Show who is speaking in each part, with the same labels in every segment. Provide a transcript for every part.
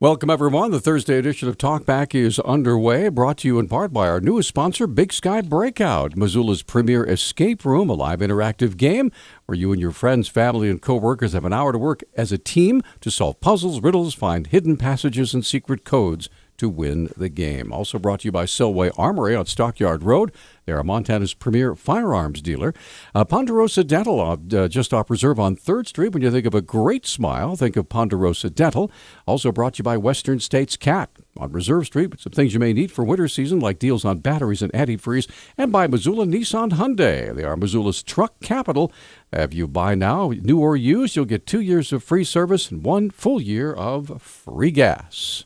Speaker 1: Welcome, everyone. The Thursday edition of Talkback is underway, brought to you in part by our newest sponsor, Big Sky Breakout, Missoula's premier escape room, a live interactive game where you and your friends, family, and coworkers have an hour to work as a team to solve puzzles, riddles, find hidden passages, and secret codes to win the game. Also brought to you by Selway Armory on Stockyard Road. They are Montana's premier firearms dealer. Ponderosa Dental, just off Reserve on 3rd Street. When you think of a great smile, think of Ponderosa Dental. Also brought to you by Western States Cat on Reserve Street, with some things you may need for winter season, like deals on batteries and antifreeze, and by Missoula Nissan Hyundai. They are Missoula's truck capital. If you buy now, new or used, you'll get 2 years of free service and 1 full year of free gas.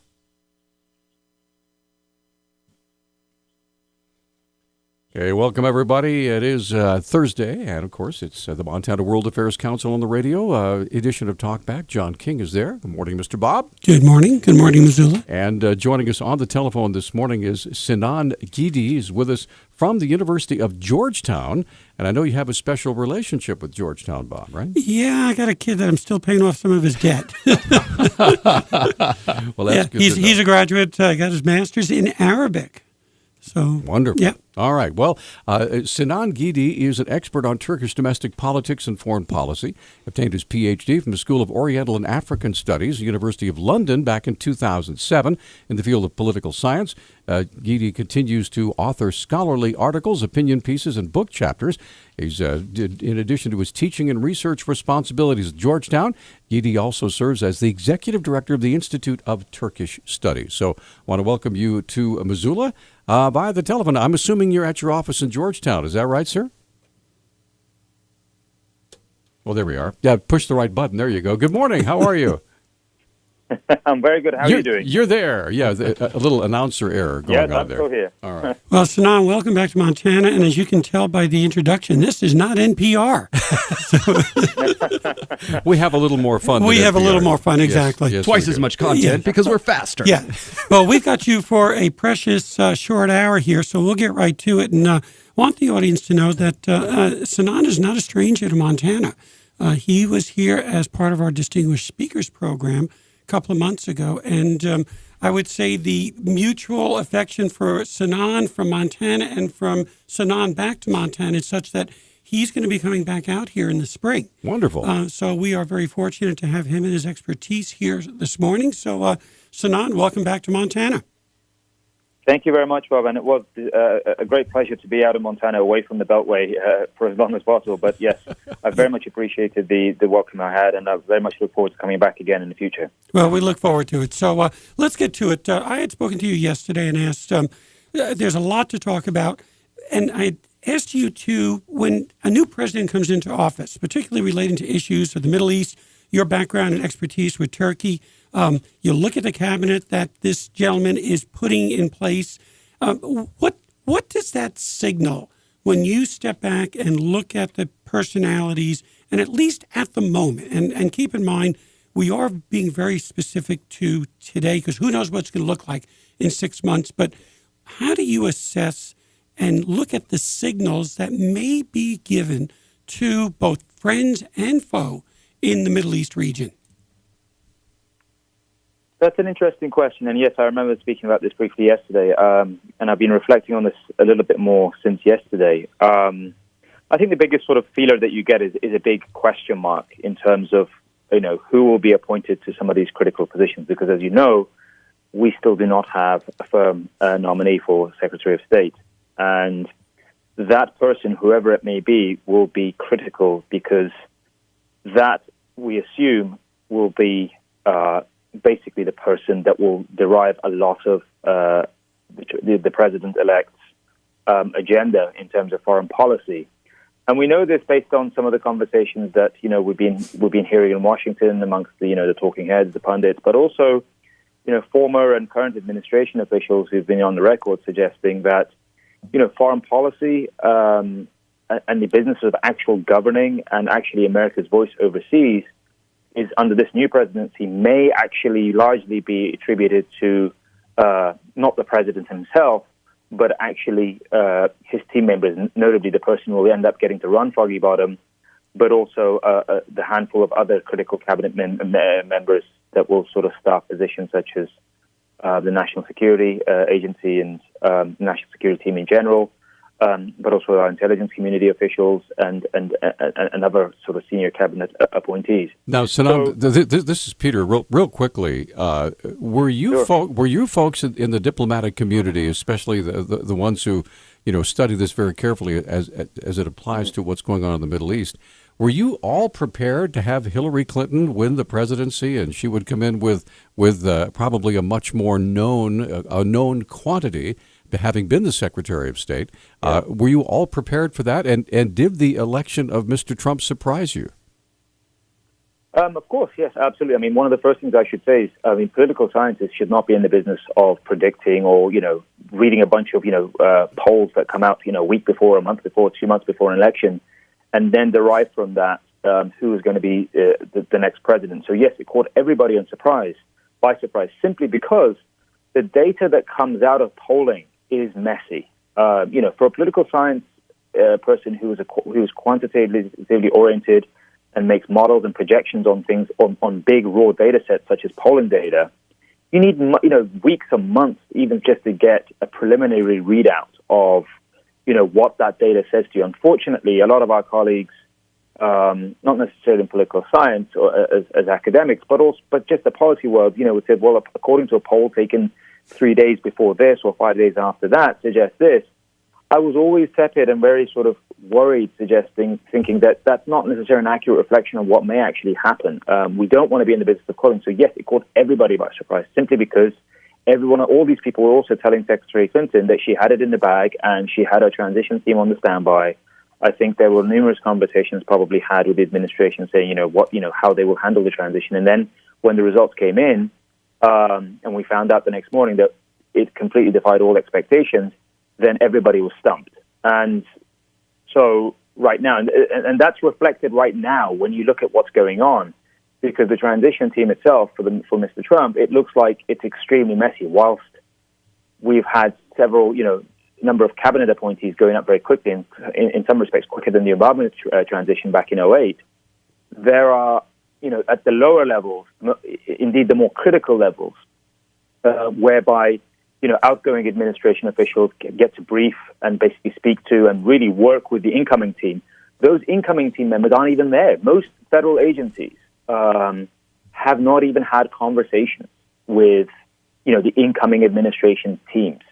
Speaker 1: Okay, welcome everybody. It is Thursday, and of course, it's the Montana World Affairs Council on the radio edition of Talkback. John King is there. Good morning, Mr. Bob.
Speaker 2: Good morning. Good morning, Missoula.
Speaker 1: And joining us on the telephone this morning is Sinan Ciddi. He's with us from the University of Georgetown, and I know you have a special relationship with Georgetown, Bob, right?
Speaker 2: Yeah, I got a kid that I'm still paying off some of his debt.
Speaker 1: Well, that's good.
Speaker 2: He's a graduate. Got his master's in Arabic. So
Speaker 1: wonderful.
Speaker 2: Yeah.
Speaker 1: All right. Well, Sinan Ciddi is an expert on Turkish domestic politics and foreign policy. Obtained his Ph.D. from the School of Oriental and African Studies, the University of London, back in 2007 in the field of political science. Ciddi continues to author scholarly articles, opinion pieces, and book chapters. He's in addition to his teaching and research responsibilities at Georgetown, Ciddi also serves as the executive director of the Institute of Turkish Studies. So I want to welcome you to Missoula via the telephone. I'm assuming you're at your office in Georgetown. Is that right, sir? Well, there we are. Yeah, push the right button. There you go. Good morning. How are you?
Speaker 3: I'm very good. How are you doing?
Speaker 1: You're there. Yeah, a little announcer error going on there.
Speaker 3: Yes, I'm still here.
Speaker 1: All right.
Speaker 2: Well, Sinan, welcome back to Montana. And as you can tell by the introduction, this is not NPR.
Speaker 1: We have a little more fun.
Speaker 2: We have
Speaker 1: NPR.
Speaker 2: a little more fun, exactly.
Speaker 1: Yes,
Speaker 4: Twice as much content because we're faster.
Speaker 2: Yeah. Well, we've got you for a precious short hour here, so we'll get right to it. And want the audience to know that Sinan is not a stranger to Montana. He was here as part of our Distinguished Speakers program a couple of months ago, and I would say the mutual affection for Sinan from Montana and from Sinan back to Montana is such that he's going to be coming back out here in the spring.
Speaker 1: Wonderful.
Speaker 2: So we are very fortunate to have him and his expertise here this morning. So Sinan, welcome back to Montana.
Speaker 3: Thank you very much, Bob. And it was a great pleasure to be out in Montana, away from the Beltway for as long as possible. But yes, I very much appreciated the welcome I had, and I very much look forward to coming back again in the future.
Speaker 2: Well, we look forward to it. So let's get to it. I had spoken to you yesterday and asked, there's a lot to talk about, and I asked you to, when a new president comes into office, particularly relating to issues of the Middle East, your background and expertise with Turkey, you look at the cabinet that this gentleman is putting in place. What does that signal when you step back and look at the personalities, and at least at the moment, and keep in mind, we are being very specific to today, because who knows what's going to look like in 6 months, but how do you assess and look at the signals that may be given to both friends and foe in the Middle East region?
Speaker 3: That's an interesting question, and yes, I remember speaking about this briefly yesterday, and I've been reflecting on this a little bit more since yesterday. I think the biggest sort of feeler that you get is a big question mark in terms of, who will be appointed to some of these critical positions, because as you know, we still do not have a firm nominee for Secretary of State, and that person, whoever it may be, will be critical, because that, we assume, will be basically the person that will derive a lot of the president-elect's agenda in terms of foreign policy. And we know this based on some of the conversations that we've been hearing in Washington amongst the talking heads, the pundits, but also former and current administration officials who've been on the record suggesting that foreign policy and the business of actual governing and actually America's voice overseas is, under this new presidency, may actually largely be attributed to not the president himself, but actually his team members, notably the person who will end up getting to run Foggy Bottom, but also the handful of other critical cabinet members that will sort of staff positions such as the National Security Agency and National Security Team in general, but also our intelligence community officials and other sort of senior cabinet appointees.
Speaker 1: Now, Sinan, this is Peter. Real quickly, were you folks in the diplomatic community, especially the ones who study this very carefully as it applies to what's going on in the Middle East? Were you all prepared to have Hillary Clinton win the presidency, and she would come in with probably a much more known quantity, having been the Secretary of State? Yeah. Were you all prepared for that? And did the election of Mr. Trump surprise you?
Speaker 3: Of course, yes, absolutely. I mean, one of the first things I should say is, political scientists should not be in the business of predicting or, reading a bunch of, polls that come out, a week before, a month before, 2 months before an election, and then derive from that who is going to be the next president. So, yes, it caught everybody by surprise, simply because the data that comes out of polling is messy. For a political science person who is quantitatively oriented and makes models and projections on things on big raw data sets such as polling data, you need weeks or months even just to get a preliminary readout of what that data says to you. Unfortunately, a lot of our colleagues, not necessarily in political science or as academics, but just the policy world, would say, well, according to a poll taken 3 days before this or 5 days after that, suggests this. I was always tepid and very sort of worried, thinking that that's not necessarily an accurate reflection of what may actually happen. We don't want to be in the business of calling. So yes, it caught everybody by surprise, simply because all these people were also telling Secretary Clinton that she had it in the bag and she had her transition team on the standby. I think there were numerous conversations probably had with the administration saying, how they will handle the transition. And then when the results came in, and we found out the next morning that it completely defied all expectations, then everybody was stumped. And so right now, and that's reflected right now when you look at what's going on, because the transition team itself for Mr. Trump, it looks like it's extremely messy. Whilst we've had several, number of cabinet appointees going up very quickly, in some respects quicker than the Obama transition back in 2008, there are, at the lower levels, indeed the more critical levels, whereby, outgoing administration officials get to brief and basically speak to and really work with the incoming team. Those incoming team members aren't even there. Most federal agencies have not even had conversations with, the incoming administration teams.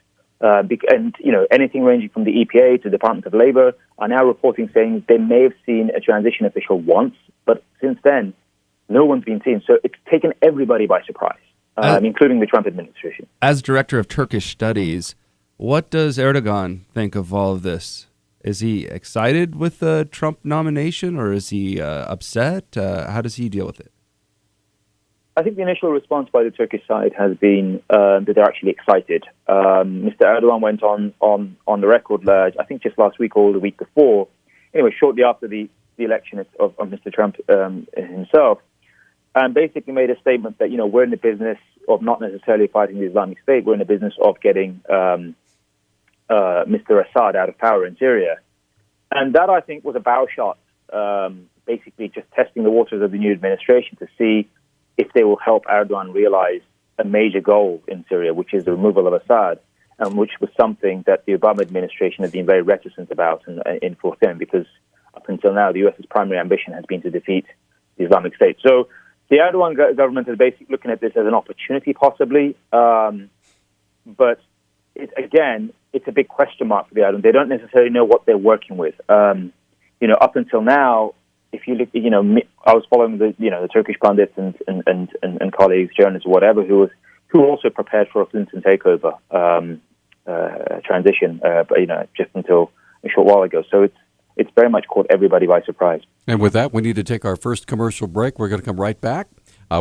Speaker 3: And, anything ranging from the EPA to the Department of Labor are now reporting saying they may have seen a transition official once, but since then, no one's been seen. So it's taken everybody by surprise, including the Trump administration.
Speaker 4: As director of Turkish studies, what does Erdogan think of all of this? Is he excited with the Trump nomination, or is he upset? How does he deal with it?
Speaker 3: I think the initial response by the Turkish side has been that they're actually excited. Mr. Erdogan went on the record, I think just last week or the week before, anyway, shortly after the election of Mr. Trump himself, and basically made a statement that, we're in the business of not necessarily fighting the Islamic State, we're in the business of getting Mr. Assad out of power in Syria. And that, I think, was a bow shot, basically just testing the waters of the new administration to see if they will help Erdogan realize a major goal in Syria, which is the removal of Assad, and which was something that the Obama administration had been very reticent about in fulfilling, because up until now, the U.S.'s primary ambition has been to defeat the Islamic State. So the Erdogan government is basically looking at this as an opportunity, possibly, but it's a big question mark for the Erdogan. They don't necessarily know what they're working with. Up until now, if you look, I was following the Turkish pundits and colleagues, journalists, or whatever, who also prepared for a Clinton takeover transition, just until a short while ago. So it's very much caught everybody by surprise.
Speaker 1: And with that, we need to take our first commercial break. We're going to come right back.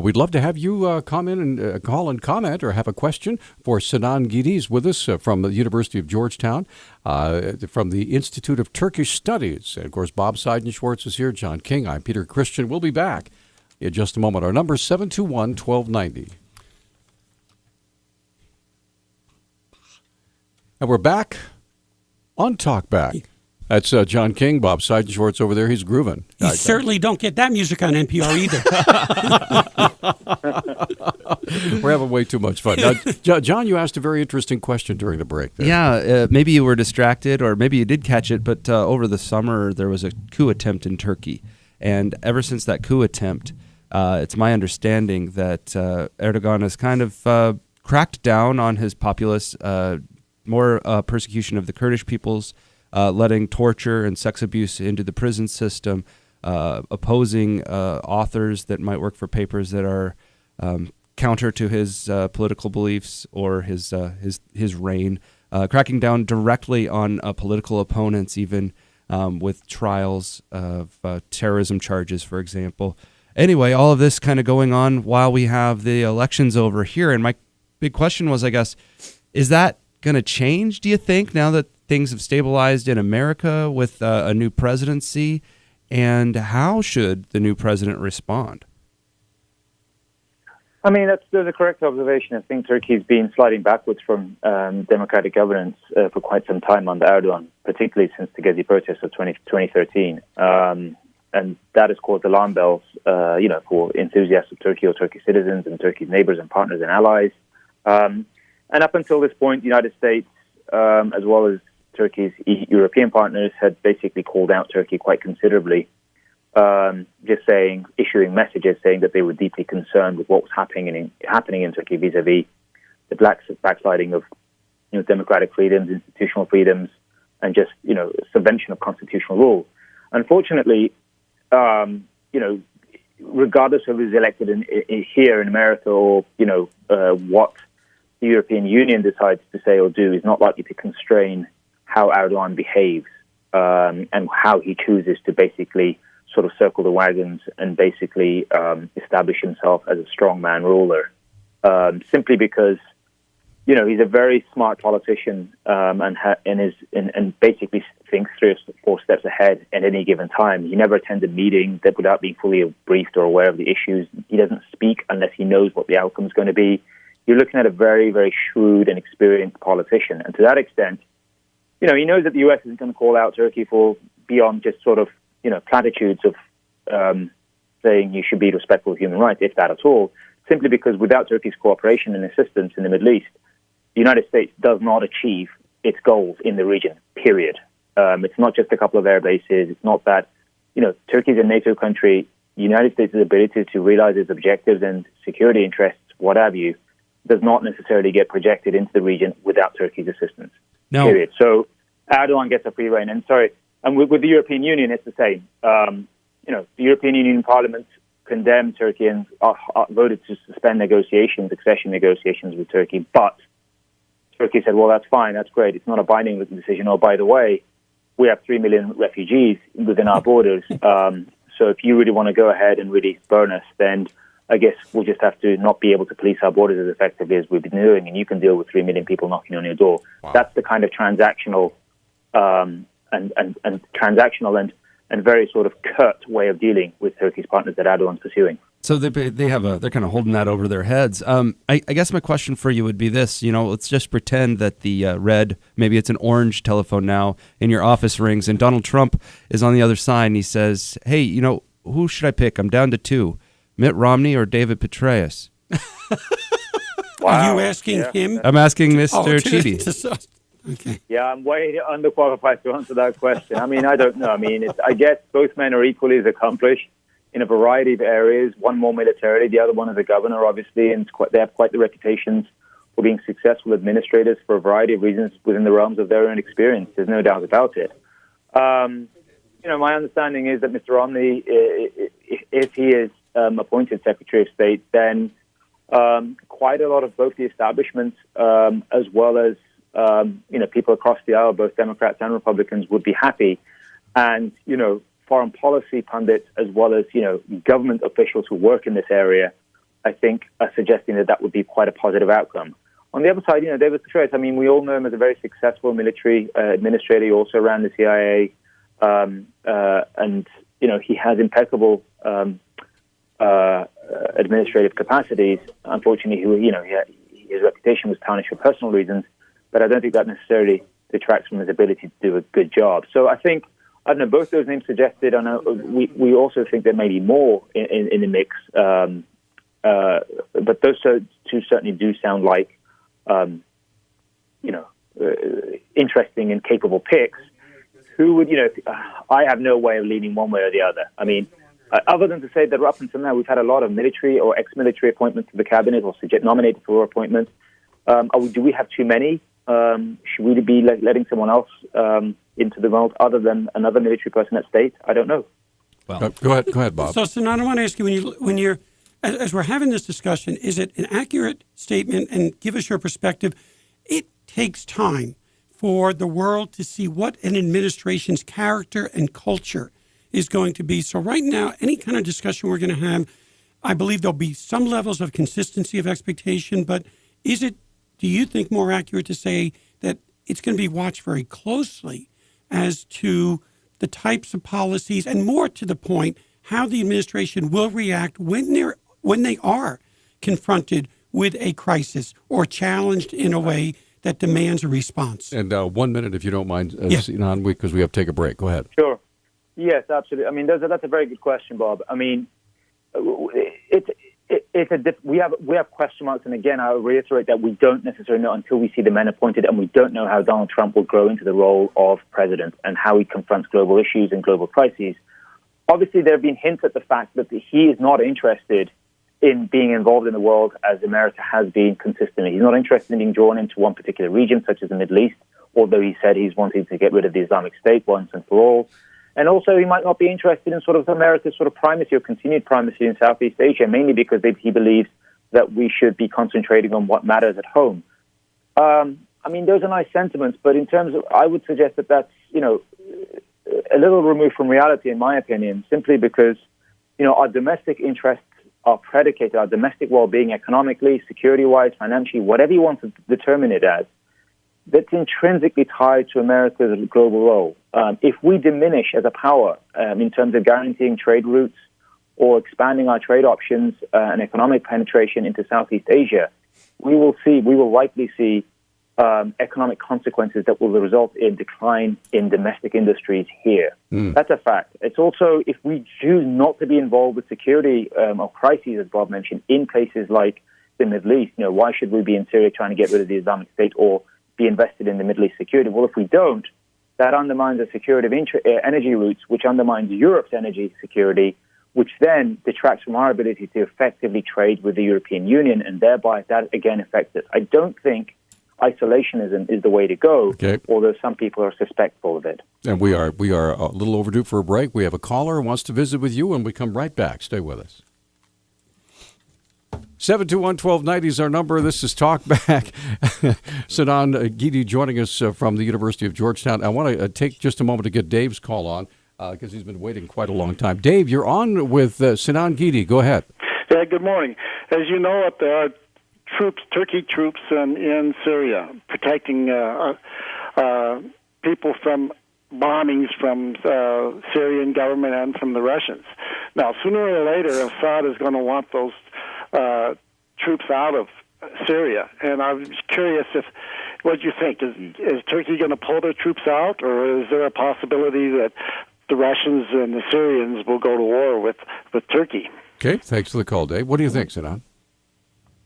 Speaker 1: We'd love to have you comment and call and comment or have a question for Sinan Ciddi with us from the University of Georgetown, from the Institute of Turkish Studies. And of course, Bob Seidenschwartz is here, John King. I'm Peter Christian. We'll be back in just a moment. Our number is 721-1290. And we're back on Talkback. That's John King, Bob Seidenschwartz over there. He's grooving.
Speaker 2: You certainly don't get that music on NPR either.
Speaker 1: We're having way too much fun. Now, John, you asked a very interesting question during the break there.
Speaker 4: Yeah, maybe you were distracted or maybe you did catch it, but over the summer there was a coup attempt in Turkey. And ever since that coup attempt, it's my understanding that Erdogan has kind of cracked down on his populace, more persecution of the Kurdish peoples, letting torture and sex abuse into the prison system, opposing authors that might work for papers that are counter to his political beliefs or his reign, cracking down directly on political opponents, even with trials of terrorism charges, for example. Anyway, all of this kind of going on while we have the elections over here. And my big question was, I guess, is that going to change, do you think, now that things have stabilized in America with a new presidency? And how should the new president respond?
Speaker 3: I mean, that's a correct observation. I think Turkey's been sliding backwards from democratic governance for quite some time under Erdogan, particularly since the Gezi protests of 2013. And that has caused alarm bells, for enthusiasts of Turkey or Turkish citizens and Turkey's neighbors and partners and allies. And up until this point, the United States, as well as Turkey's European partners, had basically called out Turkey quite considerably, just issuing messages saying that they were deeply concerned with what was happening in Turkey vis-a-vis the backsliding of democratic freedoms, institutional freedoms, and just subvention of constitutional rule. Unfortunately, regardless of who's elected here in America or what the European Union decides to say or do is not likely to constrain how Erdogan behaves and how he chooses to basically sort of circle the wagons and basically establish himself as a strongman ruler, simply because he's a very smart politician and basically thinks 3 or 4 steps ahead at any given time. He never attends a meeting without being fully briefed or aware of the issues. He doesn't speak unless he knows what the outcome is going to be. You're looking at a very, very shrewd and experienced politician. And to that extent, he knows that the U.S. isn't going to call out Turkey for beyond just sort of, platitudes of saying you should be respectful of human rights, if that at all, simply because without Turkey's cooperation and assistance in the Middle East, the United States does not achieve its goals in the region, period. It's not just a couple of air bases. It's not that, Turkey is a NATO country. The United States' ability to realize its objectives and security interests, what have you, does not necessarily get projected into the region without Turkey's assistance, period. So Erdogan gets a free rein. And with the European Union, it's the same. The European Union Parliament condemned Turkey and voted to suspend accession negotiations with Turkey, but Turkey said, well, that's fine, that's great. It's not a binding decision. Oh, by the way, we have 3 million refugees within our borders. So if you really want to go ahead and really burn us, then I guess we'll just have to not be able to police our borders as effectively as we've been doing, and you can deal with 3 million people knocking on your door. Wow. That's the kind of transactional and very sort of curt way of dealing with Turkey's partners that Erdogan's pursuing.
Speaker 4: So they're kind of holding that over their heads. I guess my question for you would be this: let's just pretend that the red, maybe it's an orange telephone now in your office rings, and Donald Trump is on the other side, and he says, "Hey, who should I pick? I'm down to 2, Mitt Romney or David Petraeus."
Speaker 3: Wow.
Speaker 2: Are you asking him?
Speaker 4: I'm asking Mr. Ciddi.
Speaker 2: Okay.
Speaker 3: Yeah, I'm way underqualified to answer that question. I mean, I don't know. I mean, I guess both men are equally as accomplished in a variety of areas, one more militarily, the other one as a governor, obviously, and they have quite the reputations for being successful administrators for a variety of reasons within the realms of their own experience. There's no doubt about it. My understanding is that Mr. Romney, if he is appointed Secretary of State, then quite a lot of both the establishment as well as people across the aisle, both Democrats and Republicans, would be happy. And, foreign policy pundits as well as, government officials who work in this area, I think, are suggesting that would be quite a positive outcome. On the other side, David Petraeus, I mean, we all know him as a very successful military administrator. He also ran the CIA, and, he has impeccable administrative capacities. Unfortunately, his reputation was tarnished for personal reasons, but I don't think that necessarily detracts from his ability to do a good job. So I think, both those names suggested, we also think there may be more in the mix. but those two certainly do sound like, interesting and capable picks. Who would, I have no way of leaning one way or the other. I mean, other than to say that up until now we've had a lot of military or ex-military appointments to the cabinet or nominated for appointments. Do we have too many? Should we be letting someone else into the world other than another military person at state? I don't know.
Speaker 1: Well, go ahead, Bob.
Speaker 2: So, Sinan, I want to ask you, when you're as we're having this discussion, is it an accurate statement? And give us your perspective. It takes time for the world to see what an administration's character and culture is going to be. So right now, any kind of discussion we're going to have, I believe there'll be some levels of consistency of expectation, but do you think, more accurate to say that it's going to be watched very closely as to the types of policies and, more to the point, how the administration will react when they are confronted with a crisis or challenged in a way that demands a response?
Speaker 1: And 1 minute, if you don't mind, Sinan, because we have to take a break. Go ahead.
Speaker 3: Sure. Yes, absolutely. I mean, that's a very good question, Bob. I mean, we have question marks, and again, I'll reiterate that we don't necessarily know until we see the men appointed, and we don't know how Donald Trump will grow into the role of president and how he confronts global issues and global crises. Obviously, there have been hints at the fact that he is not interested in being involved in the world as America has been consistently. He's not interested in being drawn into one particular region, such as the Middle East, although he said he's wanting to get rid of the Islamic State once and for all. And also, he might not be interested in sort of America's sort of primacy or continued primacy in Southeast Asia, mainly because he believes that we should be concentrating on what matters at home. I mean, those are nice sentiments, but in terms of, I would suggest that that's, a little removed from reality, in my opinion, simply because, our domestic interests are predicated, our domestic well-being economically, security-wise, financially, whatever you want to determine it as, that's intrinsically tied to America's global role. If we diminish as a power in terms of guaranteeing trade routes or expanding our trade options and economic penetration into Southeast Asia, we will likely see economic consequences that will result in decline in domestic industries here. That's a fact. It's also, if we choose not to be involved with security or crises, as Bob mentioned, in places like the Middle East, why should we be in Syria trying to get rid of the Islamic State or be invested in the Middle East security? Well, if we don't, that undermines the security of energy routes, which undermines Europe's energy security, which then detracts from our ability to effectively trade with the European Union, and thereby that again affects us. I don't think isolationism is the way to go, although some people are suspectful of it.
Speaker 1: And we are a little overdue for a break. We have a caller who wants to visit with you, and we come right back. Stay with us. 721-1290 is our number. This is Talk Back. Sinan Ciddi joining us from the University of Georgetown. I want to take just a moment to get Dave's call on because he's been waiting quite a long time. Dave, you're on with Sinan Ciddi. Go ahead.
Speaker 5: Yeah, good morning. As you know, there are Turkey troops in Syria protecting people from bombings from Syrian government and from the Russians. Now, sooner or later, Assad is going to want those troops out of Syria, and I was curious what you think. Is Turkey going to pull their troops out, or is there a possibility that the Russians and the Syrians will go to war with Turkey?
Speaker 1: Okay, thanks for the call, Dave. What do you think, Sinan?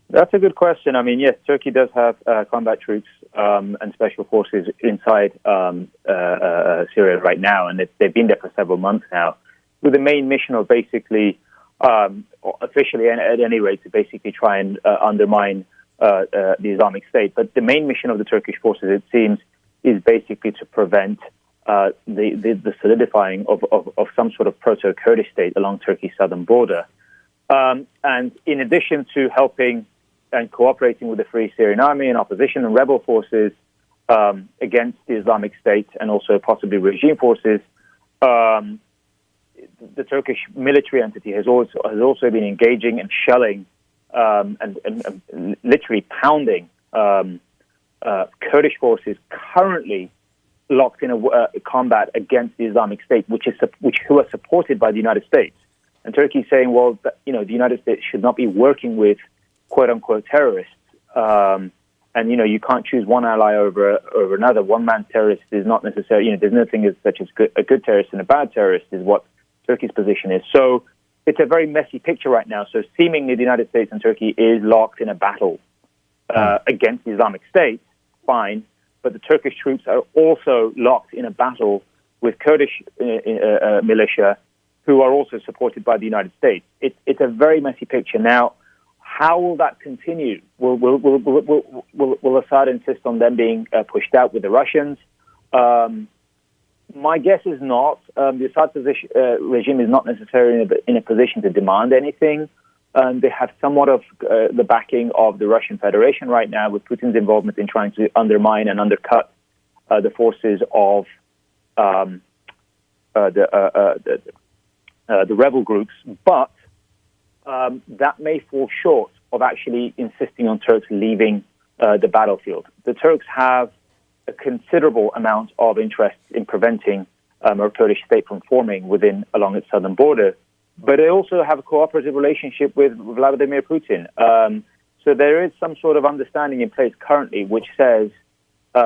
Speaker 3: That's a good question. I mean, yes, Turkey does have combat troops and special forces inside Syria right now, and they've been there for several months now, with the main mission of basically, officially at any rate, to basically try and undermine the Islamic State. But the main mission of the Turkish forces, it seems, is basically to prevent the solidifying of some sort of proto-Kurdish state along Turkey's southern border. And in addition to helping and cooperating with the Free Syrian Army and opposition and rebel forces against the Islamic State and also possibly regime forces, the Turkish military entity has also been engaging and shelling and literally pounding Kurdish forces currently locked in a combat against the Islamic State, who are supported by the United States. And Turkey is saying, well, the United States should not be working with quote-unquote terrorists. And, you can't choose one ally over another. One-man terrorist is not necessarily, there's nothing as such as a good terrorist and a bad terrorist is what Turkey's position is. So it's a very messy picture right now. So seemingly the United States and Turkey is locked in a battle against the Islamic State, fine, but the Turkish troops are also locked in a battle with Kurdish militia who are also supported by the United States. It's a very messy picture. Now, how will that continue? Will Assad insist on them being pushed out with the Russians? My guess is not. The Assad regime is not necessarily in a position to demand anything. They have somewhat of the backing of the Russian Federation right now, with Putin's involvement in trying to undermine and undercut the forces of the rebel groups. But that may fall short of actually insisting on Turks leaving the battlefield. The Turks have a considerable amount of interest in preventing a Kurdish state from forming along its southern border, but they also have a cooperative relationship with Vladimir Putin. So there is some sort of understanding in place currently, which says,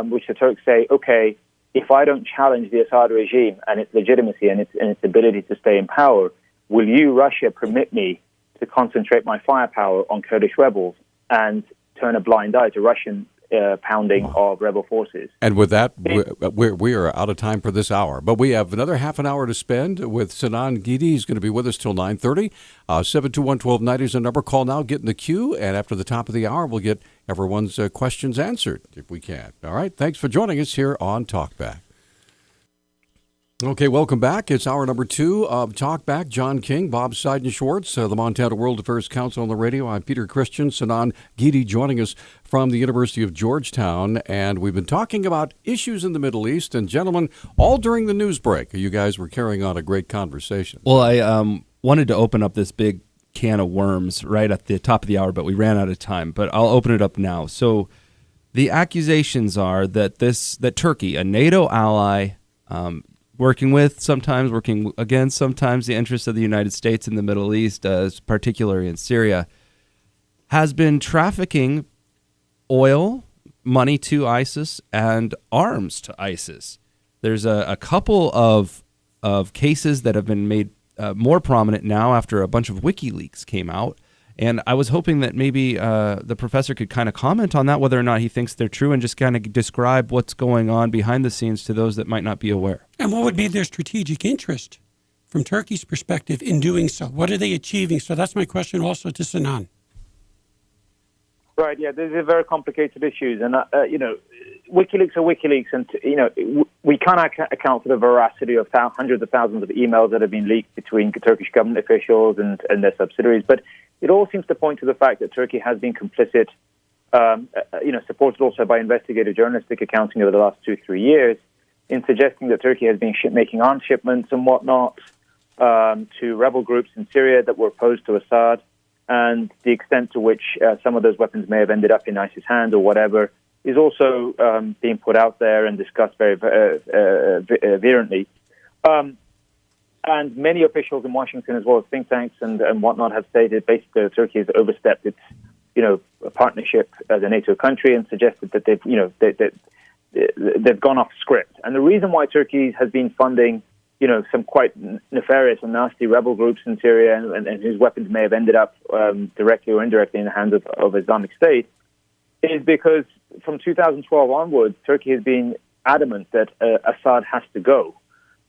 Speaker 3: which the Turks say, okay, if I don't challenge the Assad regime and its legitimacy and its ability to stay in power, will you, Russia, permit me to concentrate my firepower on Kurdish rebels and turn a blind eye to Russian pounding of rebel forces?
Speaker 1: And with that, we are out of time for this hour. But we have another half an hour to spend with Sinan Ciddi. He's going to be with us till 9:30. 721-1290 is the number. Call now, get in the queue, and after the top of the hour, we'll get everyone's questions answered, if we can. All right, thanks for joining us here on Talkback. Okay, welcome back. It's hour number 2 of Talkback. John King, Bob Seidenschwartz, the Montana World Affairs Council on the radio. I'm Peter Christian. Sinan Ciddi joining us from the University of Georgetown. And we've been talking about issues in the Middle East. And gentlemen, all during the news break, you guys were carrying on a great conversation.
Speaker 4: Well, I wanted to open up this big can of worms right at the top of the hour, but we ran out of time. But I'll open it up now. So the accusations are that Turkey, a NATO ally, working with, sometimes working against, sometimes the interests of the United States in the Middle East, particularly in Syria, has been trafficking oil, money to ISIS, and arms to ISIS. There's a couple of cases that have been made more prominent now after a bunch of WikiLeaks came out. And I was hoping that maybe the professor could kind of comment on that, whether or not he thinks they're true, and just kind of describe what's going on behind the scenes to those that might not be aware.
Speaker 2: And what would be their strategic interest from Turkey's perspective in doing so? What are they achieving? So that's my question also to Sinan.
Speaker 3: Right, yeah, these are very complicated issues. And, WikiLeaks are WikiLeaks. And, we can't account for the veracity of hundreds of thousands of emails that have been leaked between Turkish government officials and their subsidiaries. But it all seems to point to the fact that Turkey has been complicit, supported also by investigative journalistic accounting over the last 2-3 years, in suggesting that Turkey has been making arms shipments and whatnot to rebel groups in Syria that were opposed to Assad, and the extent to which some of those weapons may have ended up in ISIS hands or whatever is also being put out there and discussed very virulently. And many officials in Washington, as well as think tanks and whatnot, have stated basically that Turkey has overstepped its, partnership as a NATO country and suggested that they've gone off script. And the reason why Turkey has been funding, some quite nefarious and nasty rebel groups in Syria and whose weapons may have ended up directly or indirectly in the hands of Islamic State is because from 2012 onwards, Turkey has been adamant that Assad has to go.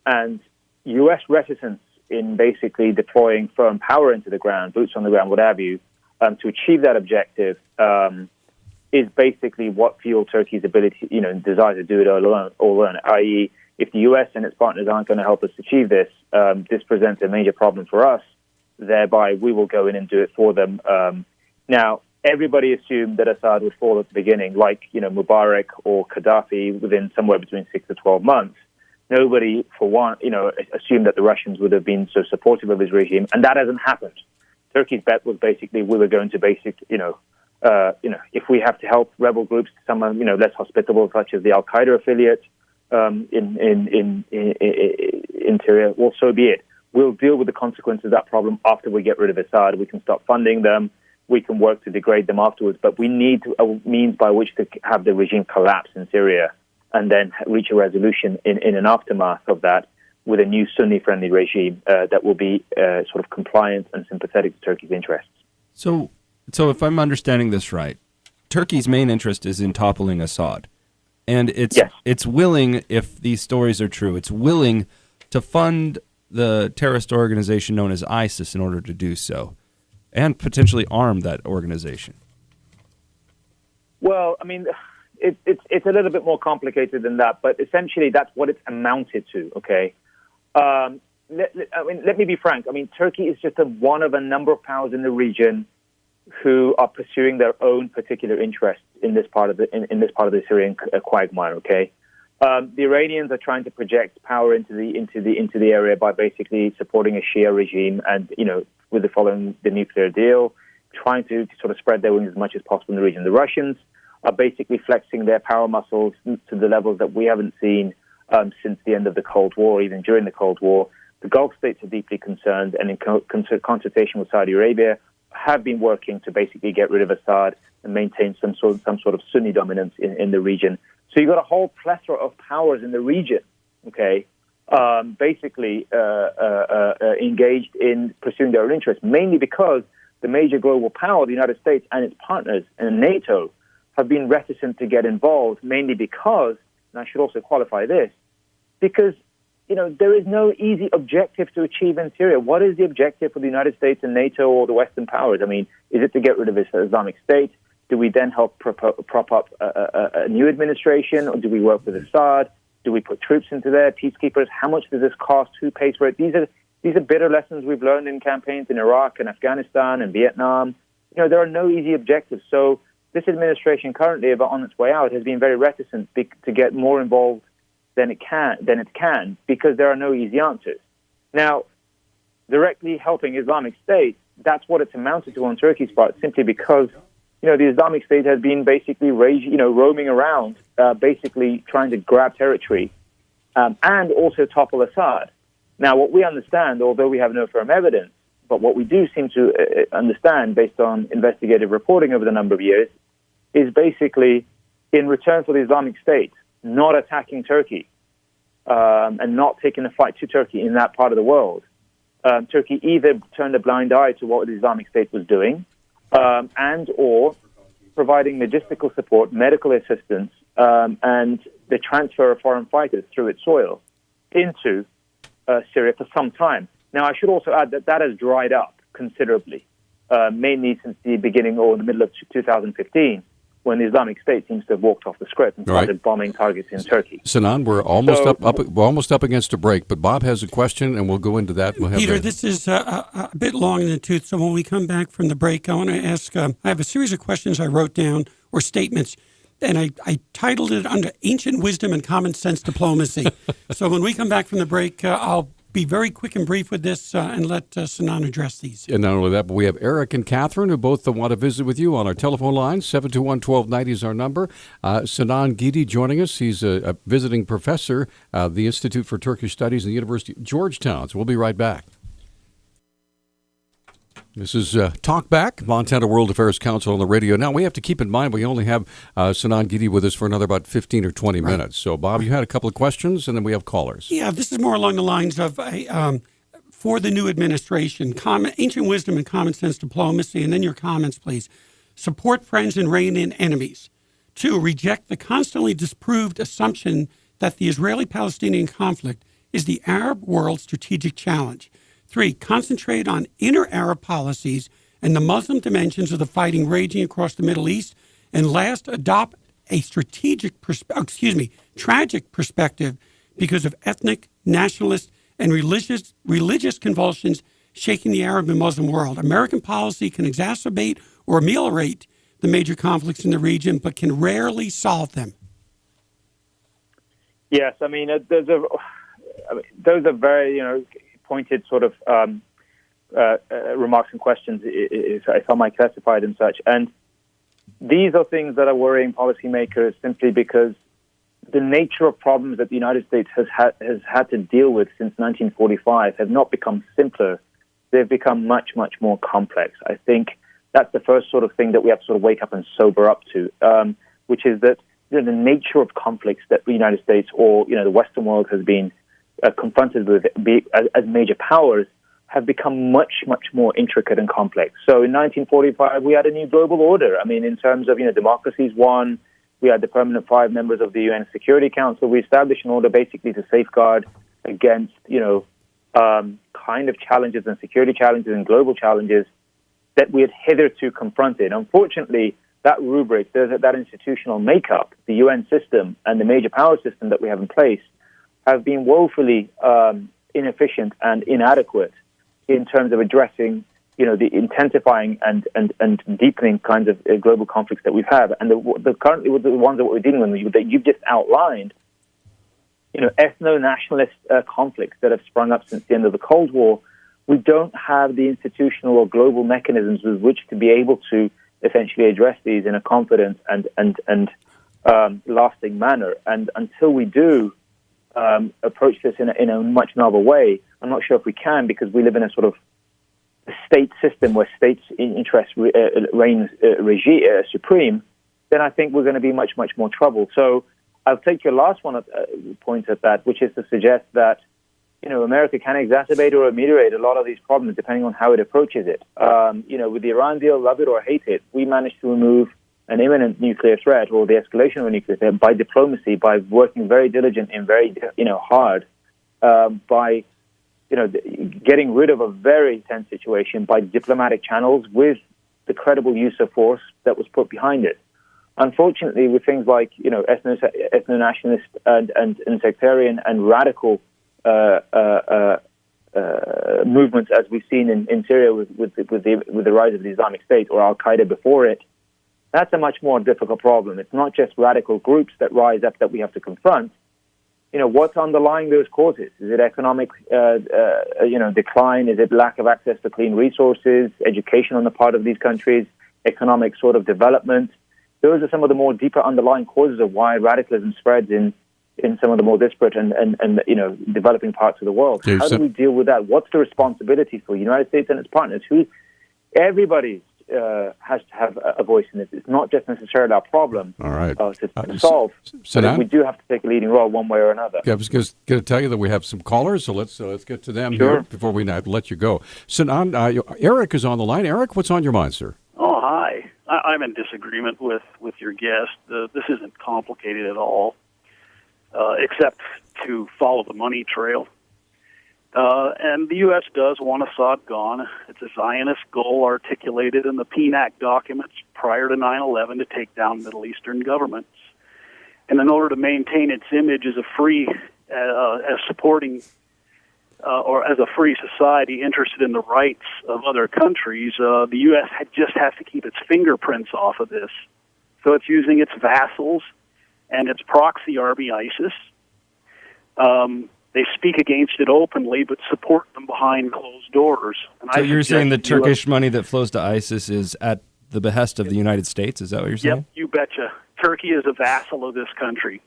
Speaker 3: And U.S. reticence in basically deploying firm power into the ground, boots on the ground, what have you, to achieve that objective is basically what fueled Turkey's ability, desire to do it all alone, i.e., if the U.S. and its partners aren't going to help us achieve this, this presents a major problem for us. Thereby, we will go in and do it for them. Now, everybody assumed that Assad would fall at the beginning, like, Mubarak or Gaddafi, within somewhere between 6 to 12 months. Nobody, for one, assumed that the Russians would have been so supportive of his regime, and that hasn't happened. Turkey's bet was basically we were going to if we have to help rebel groups, someone less hospitable, such as the Al Qaeda affiliate in Syria, well, so be it. We'll deal with the consequences of that problem after we get rid of Assad. We can stop funding them. We can work to degrade them afterwards, but we need a means by which to have the regime collapse in Syria and then reach a resolution in an aftermath of that. with a new Sunni-friendly regime that will be sort of compliant and sympathetic to Turkey's interests.
Speaker 4: So if I'm understanding this right, Turkey's main interest is in toppling Assad. And it's willing, if these stories are true, it's willing to fund the terrorist organization known as ISIS in order to do so, and potentially arm that organization.
Speaker 3: Well, I mean, it's a little bit more complicated than that, but essentially that's what it's amounted to, okay? Let me be frank. I mean, Turkey is just one of a number of powers in the region who are pursuing their own particular interests in this part of the Syrian quagmire. Okay, the Iranians are trying to project power into the area by basically supporting a Shia regime, and with the nuclear deal, trying to sort of spread their wings as much as possible in the region. The Russians are basically flexing their power muscles to the levels that we haven't seen since the end of the Cold War, even during the Cold War. The Gulf states are deeply concerned, and in consultation with Saudi Arabia, have been working to basically get rid of Assad and maintain some sort of Sunni dominance in the region. So you've got a whole plethora of powers in the region, okay, basically engaged in pursuing their own interests, mainly because the major global power, the United States and its partners and NATO, have been reticent to get involved, mainly because, and I should also qualify this, because there is no easy objective to achieve in Syria. What is the objective for the United States and NATO or the Western powers? I mean, is it to get rid of Islamic State? Do we then help prop up a new administration, or do we work with Assad? Do we put troops into there, peacekeepers? How much does this cost? Who pays for it? These are bitter lessons we've learned in campaigns in Iraq and Afghanistan and Vietnam. There are no easy objectives. So this administration currently, on its way out, has been very reticent to get more involved than it can, because there are no easy answers. Now, directly helping Islamic State, that's what it's amounted to on Turkey's part, simply because the Islamic State has been basically roaming around, basically trying to grab territory, and also topple Assad. Now, what we understand, although we have no firm evidence, but what we do seem to understand based on investigative reporting over the number of years, is basically in return for the Islamic State not attacking Turkey and not taking a fight to Turkey in that part of the world, Turkey either turned a blind eye to what the Islamic State was doing, and or providing logistical support, medical assistance, and the transfer of foreign fighters through its soil into Syria for some time. Now, I should also add that has dried up considerably, mainly since the beginning or the middle of 2015, when the Islamic State seems to have walked off the script and started bombing targets in Turkey.
Speaker 1: Sinan, we're almost up against a break, but Bob has a question, and we'll go into that.
Speaker 2: Peter, this is a bit long in the tooth, so when we come back from the break, I want to ask, I have a series of questions I wrote down, or statements, and I titled it under Ancient Wisdom and Common Sense Diplomacy. So when we come back from the break, I'll be very quick and brief with this and let Sinan address these.
Speaker 1: And not only that, but we have Eric and Catherine who both want to visit with you on our telephone line. 721-1290 is our number. Sinan Ciddi joining us. He's a visiting professor of the Institute for Turkish Studies at the University of Georgetown. So we'll be right back. This is Talk Back, Montana World Affairs Council on the radio. Now, we have to keep in mind we only have Sinan Ciddi with us for another about 15 or 20 minutes. So, Bob, you had a couple of questions, and then we have callers.
Speaker 2: Yeah, this is more along the lines of, for the new administration, ancient wisdom and common sense diplomacy, and then your comments, please. Support friends and rein in enemies. 2, reject the constantly disproved assumption that the Israeli-Palestinian conflict is the Arab world's strategic challenge. 3, concentrate on inner Arab policies and the Muslim dimensions of the fighting raging across the Middle East. And last, adopt a tragic perspective because of ethnic, nationalist, and religious convulsions shaking the Arab and Muslim world. American policy can exacerbate or ameliorate the major conflicts in the region, but can rarely solve them.
Speaker 3: Yes, I mean, those are very, pointed sort of remarks and questions, if I might classify them such. And these are things that are worrying policymakers simply because the nature of problems that the United States has had to deal with since 1945 have not become simpler. They've become much, much more complex. I think that's the first sort of thing that we have to sort of wake up and sober up to, which is that the nature of conflicts that the United States or the Western world has been confronted with as major powers have become much, much more intricate and complex. So in 1945, we had a new global order. I mean, in terms of, democracies won. We had the permanent 5 members of the UN Security Council. We established an order basically to safeguard against, kind of challenges and security challenges and global challenges that we had hitherto confronted. Unfortunately, that rubric, that institutional makeup, the UN system and the major power system that we have in place have been woefully inefficient and inadequate in terms of addressing, the intensifying and deepening kinds of global conflicts that we've had. And currently with the ones that we're dealing with that you've just outlined, ethno-nationalist conflicts that have sprung up since the end of the Cold War, we don't have the institutional or global mechanisms with which to be able to essentially address these in a confident and lasting manner. And until we do approach this in a much novel way, I'm not sure if we can, because we live in a sort of state system where states' interest reigns supreme. Then I think we're going to be much, much more trouble. So I'll take your last point at that, which is to suggest that America can exacerbate or ameliorate a lot of these problems depending on how it approaches it. With the Iran deal, love it or hate it, we managed to remove an imminent nuclear threat or the escalation of a nuclear threat by diplomacy, by working very diligent and very, hard, by, getting rid of a very tense situation by diplomatic channels with the credible use of force that was put behind it. Unfortunately, with things like, ethno-nationalist and sectarian and radical movements, as we've seen in Syria with the rise of the Islamic State or Al-Qaeda before it, that's a much more difficult problem. It's not just radical groups that rise up that we have to confront. What's underlying those causes? Is it economic, decline? Is it lack of access to clean resources, education on the part of these countries, economic sort of development? Those are some of the more deeper underlying causes of why radicalism spreads in some of the more disparate and developing parts of the world. How do we deal with that? What's the responsibility for the United States and its partners? Everybody has to have a voice in this. It's not just necessarily our problem to solve. Sinan? We do have to take a leading role one way or another.
Speaker 1: I was going to tell you that we have some callers, so let's get to them here before we let you go. Sinan, Eric is on the line. Eric, what's on your mind, sir?
Speaker 6: Oh, hi. I'm in disagreement with your guest. This isn't complicated at all, except to follow the money trail. And the U.S. does want Assad gone. It's a Zionist goal articulated in the PNAC documents prior to 9/11 to take down Middle Eastern governments. And in order to maintain its image as a free, as supporting, or as a free society interested in the rights of other countries, the U.S. just has to keep its fingerprints off of this. So it's using its vassals and its proxy army, ISIS. They speak against it openly, but support them behind closed doors. And
Speaker 4: so you're saying the Turkish money that flows to ISIS is at the behest of the United States? Is that what you're saying?
Speaker 6: Yep, you betcha. Turkey is a vassal of this country.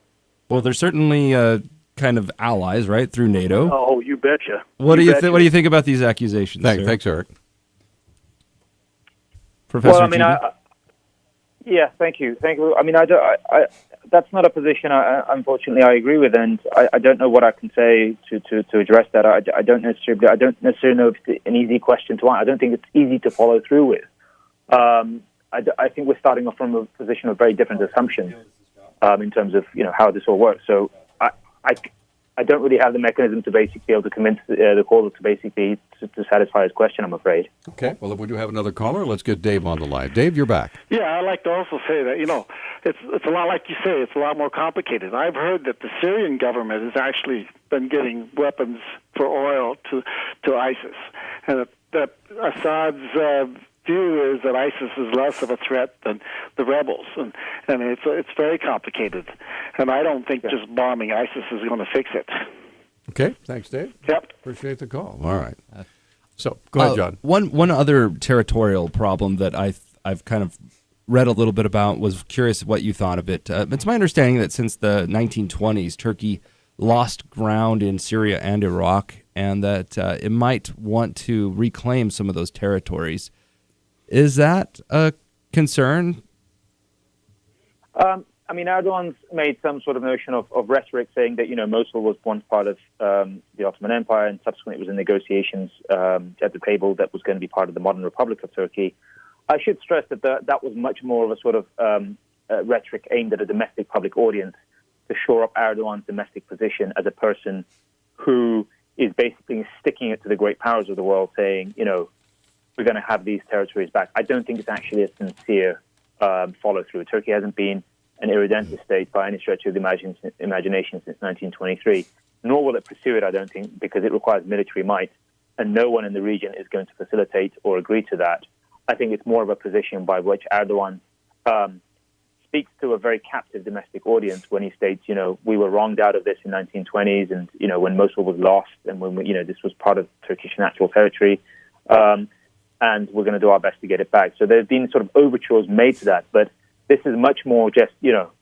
Speaker 4: Well, they're certainly kind of allies, right, through NATO.
Speaker 6: Oh, you betcha.
Speaker 4: What do you think about these accusations?
Speaker 1: Thanks, Eric.
Speaker 3: Professor. Well, thank you. I mean, that's not a position. Unfortunately, I agree with, and I don't know what I can say to address that. I don't necessarily know if it's an easy question to answer. I don't think it's easy to follow through with. I think we're starting off from a position of very different assumptions in terms of how this all works. So I don't really have the mechanism to basically be able to convince the caller to basically to satisfy his question, I'm afraid.
Speaker 1: Okay. Well, if we do have another caller, let's get Dave on the line. Dave, you're back.
Speaker 5: Yeah, I'd like to also say that, it's a lot like you say, it's a lot more complicated. I've heard that the Syrian government has actually been getting weapons for oil to ISIS, and that Assad's view is that ISIS is less of a threat than the rebels, and it's very complicated. And I don't think just bombing ISIS is going to fix it.
Speaker 1: Okay, thanks, Dave.
Speaker 5: Yep.
Speaker 1: Appreciate the call. All right. So, go ahead, John.
Speaker 4: One other territorial problem that I've kind of read a little bit about, was curious what you thought of it. It's my understanding that since the 1920s, Turkey lost ground in Syria and Iraq, and that it might want to reclaim some of those territories. Is that a concern?
Speaker 3: I mean, Erdogan's made some sort of notion of rhetoric saying that, Mosul was once part of the Ottoman Empire and subsequently it was in negotiations at the table that was going to be part of the modern Republic of Turkey. I should stress that that was much more of a sort of rhetoric aimed at a domestic public audience to shore up Erdogan's domestic position as a person who is basically sticking it to the great powers of the world, saying, we're going to have these territories back. I don't think it's actually a sincere follow-through. Turkey hasn't been an irredemptive state by any stretch of the imagination since 1923, nor will it pursue it, I don't think, because it requires military might, and no one in the region is going to facilitate or agree to that. I think it's more of a position by which Erdogan speaks to a very captive domestic audience when he states, we were wronged out of this in 1920s, and, when Mosul was lost, and when, this was part of Turkish natural territory, and we're going to do our best to get it back. So there's been sort of overtures made to that, but this is much more just,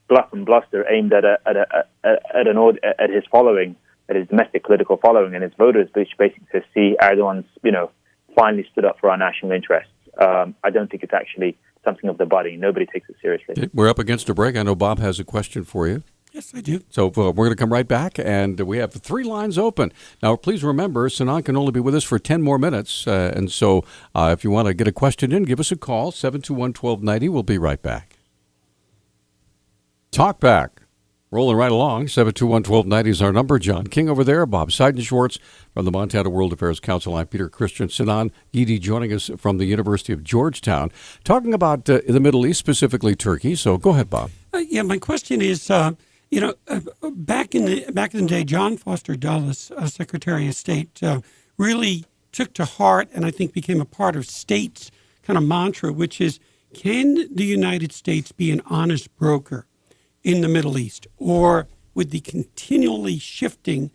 Speaker 3: bluff and bluster aimed at his following, at his domestic political following and his voters, which basically to see Erdogan's, finally stood up for our national interests. I don't think it's actually something of the body. Nobody takes it seriously.
Speaker 1: We're up against a break. I know Bob has a question for you.
Speaker 2: Yes, I do.
Speaker 1: So we're going to come right back, and we have 3 lines open. Now, please remember, Sinan can only be with us for 10 more minutes, and so if you want to get a question in, give us a call, 721-1290. We'll be right back. Talk back. Rolling right along, 721-1290 is our number. John King over there, Bob Seidenschwartz from the Montana World Affairs Council. I'm Peter Christian. Sinan Ciddi joining us from the University of Georgetown, talking about the Middle East, specifically Turkey. So go ahead, Bob.
Speaker 2: My question is, back in the day, John Foster Dulles, Secretary of State, really took to heart and I think became a part of state's kind of mantra, which is, can the United States be an honest broker in the Middle East? Or with the continually shifting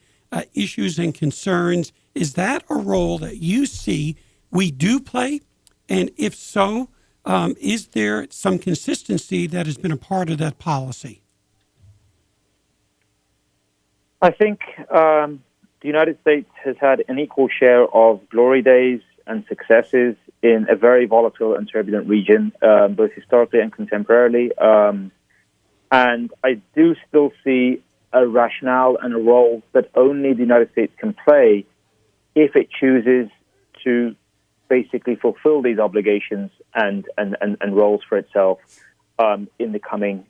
Speaker 2: issues and concerns, is that a role that you see we do play? And if so, is there some consistency that has been a part of that policy?
Speaker 3: I think the United States has had an equal share of glory days and successes in a very volatile and turbulent region, both historically and contemporarily. And I do still see a rationale and a role that only the United States can play if it chooses to basically fulfill these obligations and roles for itself in the coming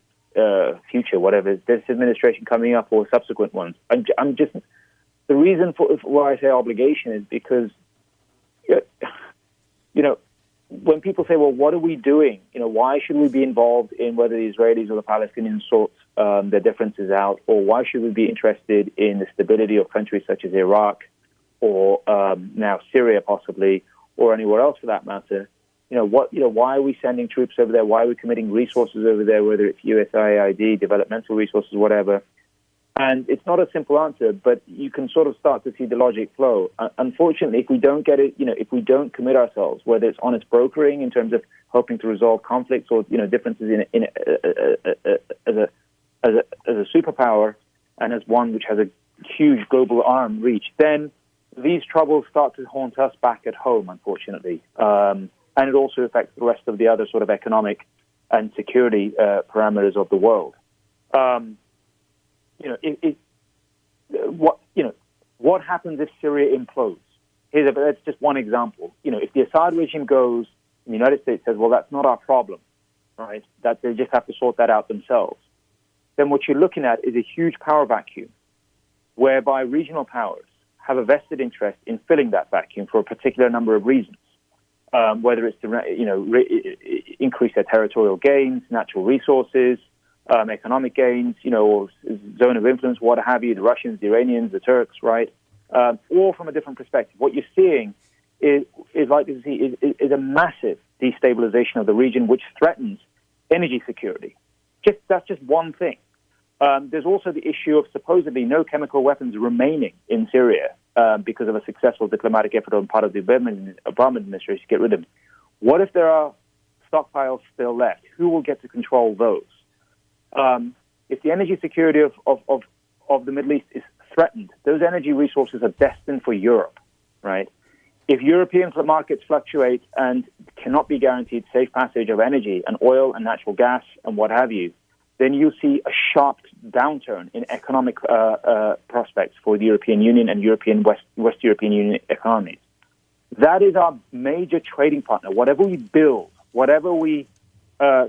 Speaker 3: future, whatever is this administration coming up or subsequent ones. I'm just, the reason for why I say obligation is because, when people say, well, what are we doing? Why should we be involved in whether the Israelis or the Palestinians sort their differences out, or why should we be interested in the stability of countries such as Iraq or now Syria possibly, or anywhere else for that matter? Why are we sending troops over there? Why are we committing resources over there, whether it's USAID, developmental resources, whatever? And it's not a simple answer, but you can sort of start to see the logic flow. Unfortunately, if we don't get it, if we don't commit ourselves, whether it's honest brokering in terms of hoping to resolve conflicts or differences as a superpower and as one which has a huge global arm reach, then these troubles start to haunt us back at home, unfortunately. And it also affects the rest of the other sort of economic and security parameters of the world. What happens if Syria implodes? That's just one example. If the Assad regime goes, and the United States says, well, that's not our problem, right? That they just have to sort that out themselves. Then what you're looking at is a huge power vacuum, whereby regional powers have a vested interest in filling that vacuum for a particular number of reasons. Whether it's to increase their territorial gains, natural resources, economic gains, or zone of influence, what have you, the Russians, the Iranians, the Turks, right? Or from a different perspective. What you're seeing is likely to see is a massive destabilization of the region, which threatens energy security. That's just one thing. There's also the issue of supposedly no chemical weapons remaining in Syria because of a successful diplomatic effort on part of the Obama administration to get rid of them. What if there are stockpiles still left? Who will get to control those? If the energy security of the Middle East is threatened, those energy resources are destined for Europe, right? If European markets fluctuate and cannot be guaranteed safe passage of energy and oil and natural gas and what have you, then you'll see a sharp downturn in economic prospects for the European Union and West European Union economies. That is our major trading partner. Whatever we build, whatever we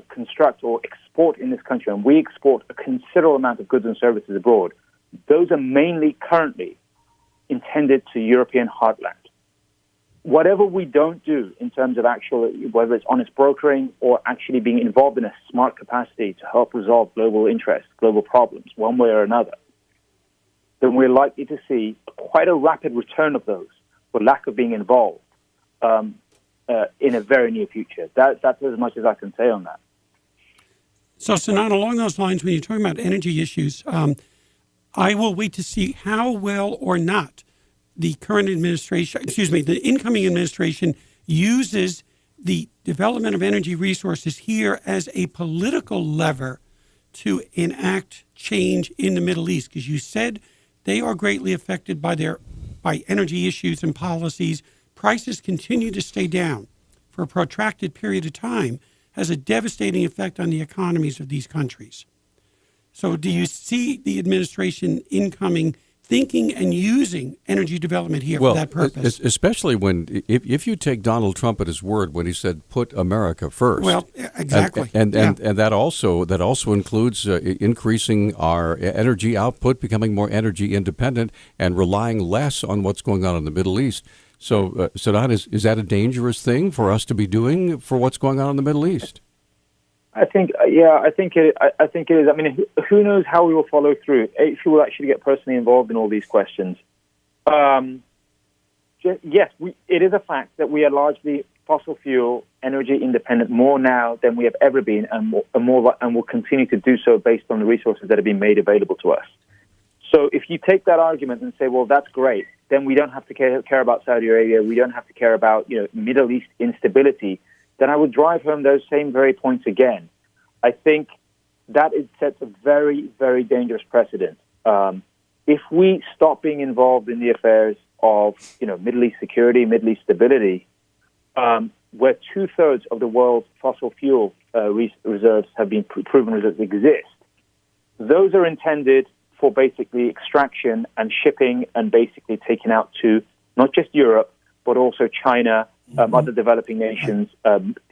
Speaker 3: construct or export in this country, and we export a considerable amount of goods and services abroad, those are mainly currently intended to European heartland. Whatever we don't do in terms of actual, whether it's honest brokering or actually being involved in a smart capacity to help resolve global interests, global problems, one way or another, then we're likely to see quite a rapid return of those for lack of being involved in a very near future. That's as much as I can say on that.
Speaker 2: So, Sinan, along those lines, when you're talking about energy issues, I will wait to see how well or not the current administration, the incoming administration uses the development of energy resources here as a political lever to enact change in the Middle East. Because you said they are greatly affected by energy issues and policies. Prices continue to stay down for a protracted period of time, has a devastating effect on the economies of these countries. So do you see the administration incoming thinking and using energy development here for that purpose?
Speaker 1: Especially if you take Donald Trump at his word when he said, put America first.
Speaker 2: Well, exactly.
Speaker 1: And that also includes increasing our energy output, becoming more energy independent, and relying less on what's going on in the Middle East. So, Sinan, is that a dangerous thing for us to be doing for what's going on in the Middle East?
Speaker 3: I think it is. I mean, who knows how we will follow through? If we will actually get personally involved in all these questions. Yes, it is a fact that we are largely fossil fuel energy independent more now than we have ever been, and will continue to do so based on the resources that have been made available to us. So, if you take that argument and say, "Well, that's great," then we don't have to care about Saudi Arabia. We don't have to care about Middle East instability. Then I would drive home those same very points again. I think that it sets a very, very dangerous precedent. If we stop being involved in the affairs of Middle East security, Middle East stability, where 2/3 of the world's fossil fuel reserves have been proven reserves exist, those are intended for basically extraction and shipping and basically taken out to not just Europe, but also China, other developing nations,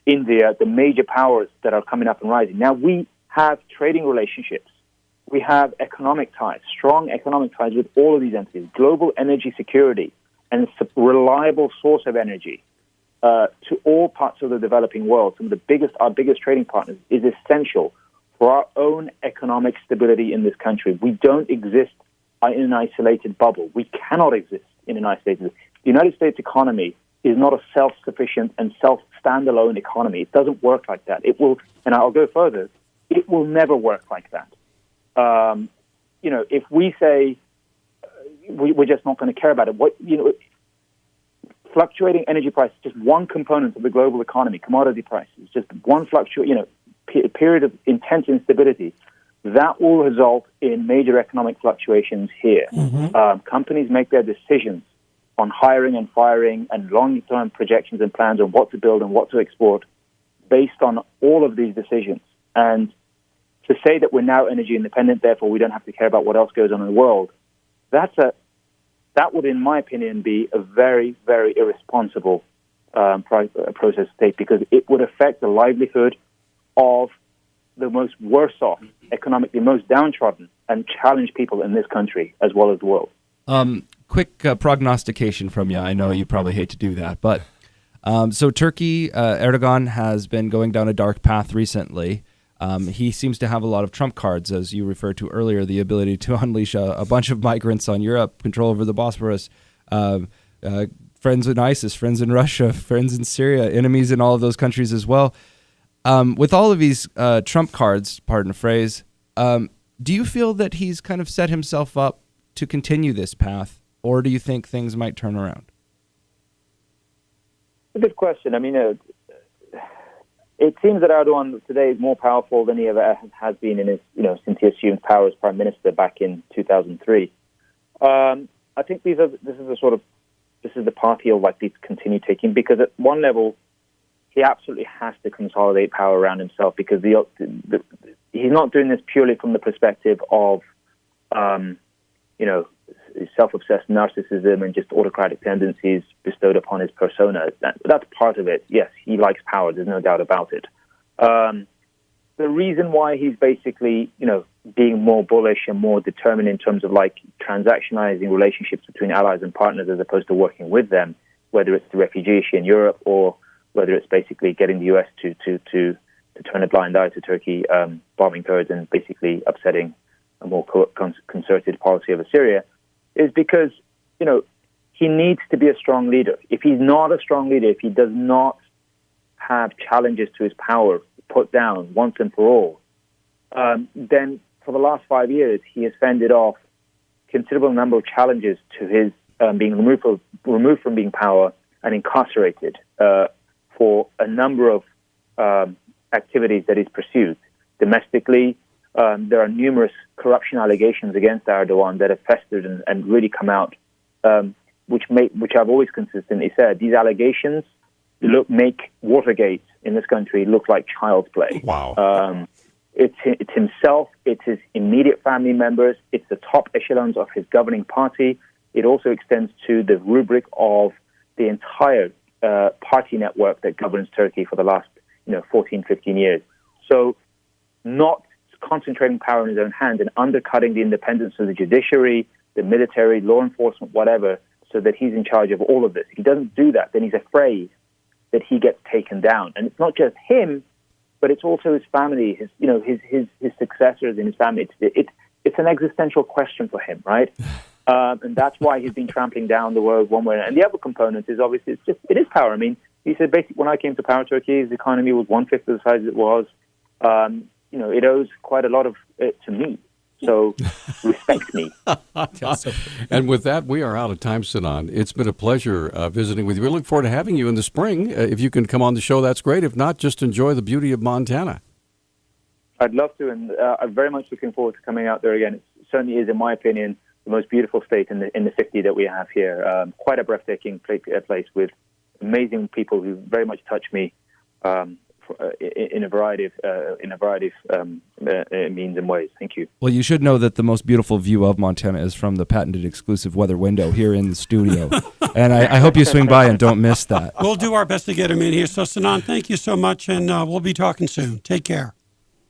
Speaker 3: India, the major powers that are coming up and rising. Now, we have trading relationships. We have economic ties, strong economic ties with all of these entities, global energy security, and a reliable source of energy to all parts of the developing world. Some of our biggest trading partners is essential for our own economic stability in this country. We don't exist in an isolated bubble. We cannot exist in an isolated bubble. The United States economy is not a self-sufficient and self-standalone economy. It doesn't work like that. It will, and I'll go further, it will never work like that. If we say we're just not going to care about it, fluctuating energy prices, just one component of the global economy, commodity prices, just one period of intense instability, that will result in major economic fluctuations here. Companies make their decisions on hiring and firing and long-term projections and plans on what to build and what to export based on all of these decisions. And to say that we're now energy independent, therefore we don't have to care about what else goes on in the world, that would, in my opinion, be a very, very irresponsible process to take, because it would affect the livelihood of the most worse off, economically most downtrodden and challenged people in this country as well as the world.
Speaker 4: Quick prognostication from you. I know you probably hate to do that, but so Turkey, Erdogan has been going down a dark path recently. He seems to have a lot of trump cards, as you referred to earlier, the ability to unleash a bunch of migrants on Europe, control over the Bosphorus, friends in ISIS, friends in Russia, friends in Syria, enemies in all of those countries as well. With all of these trump cards, pardon the phrase, do you feel that he's kind of set himself up to continue this path, or do you think things might turn around?
Speaker 3: A good question. I mean, it seems that Erdogan today is more powerful than he ever has been in his, since he assumed power as prime minister back in 2003. I think this is the path he'll likely continue taking, because at one level, he absolutely has to consolidate power around himself, because he's not doing this purely from the perspective of, self-obsessed narcissism and just autocratic tendencies bestowed upon his persona. That's part of it. Yes, he likes power. There's no doubt about it. The reason why he's basically, being more bullish and more determined in terms of like transactionalizing relationships between allies and partners as opposed to working with them, whether it's the refugee issue in Europe or whether it's basically getting the U.S. to turn a blind eye to Turkey bombing Kurds and basically upsetting a more concerted policy over Syria, is because, he needs to be a strong leader. If he's not a strong leader, if he does not have challenges to his power put down once and for all, then for the last 5 years, he has fended off considerable number of challenges to his being removed from being power and incarcerated for a number of activities that he's pursued. Domestically, there are numerous corruption allegations against Erdogan that have festered and really come out, which I've always consistently said, these allegations make Watergate in this country look like child's play.
Speaker 1: Wow.
Speaker 3: It's himself, it's his immediate family members, it's the top echelons of his governing party. It also extends to the rubric of the entire party network that governs Turkey for the last 14, 15 years. So not concentrating power in his own hands and undercutting the independence of the judiciary, the military, law enforcement, whatever, so that he's in charge of all of this. If he doesn't do that, then he's afraid that he gets taken down. And it's not just him, but it's also his family, his successors in his family. It's an existential question for him, right? And that's why he's been trampling down the world one way. And the other component is obviously it is power. I mean, he said basically when I came to power, Turkey's economy was 1/5 of the size it was. It owes quite a lot of it to me. So respect me.
Speaker 1: And with that, we are out of time, Sinan. It's been a pleasure visiting with you. We look forward to having you in the spring. If you can come on the show, that's great. If not, just enjoy the beauty of Montana.
Speaker 3: I'd love to, and I'm very much looking forward to coming out there again. It certainly is, in my opinion, the most beautiful state in the 50 that we have here. Quite a breathtaking place with amazing people who very much touch me in a variety of means and ways. Thank you.
Speaker 4: Well, you should know that the most beautiful view of Montana is from the patented exclusive weather window here in the studio. And I hope you swing by and don't miss that.
Speaker 2: We'll do our best to get him in here. So, Sinan, thank you so much, and we'll be talking soon. Take care.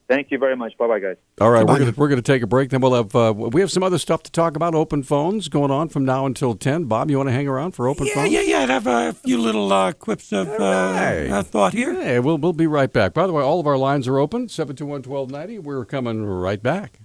Speaker 3: Thank you very much. Bye-bye, guys.
Speaker 1: All right, we're going to take a break. Then we'll have some other stuff to talk about. Open phones going on from now until 10. Bob, you want to hang around for open phones?
Speaker 2: Yeah. I'd have a few little quips of thought here.
Speaker 1: Hey, we'll be right back. By the way, all of our lines are open. 721-1290. We're coming right back.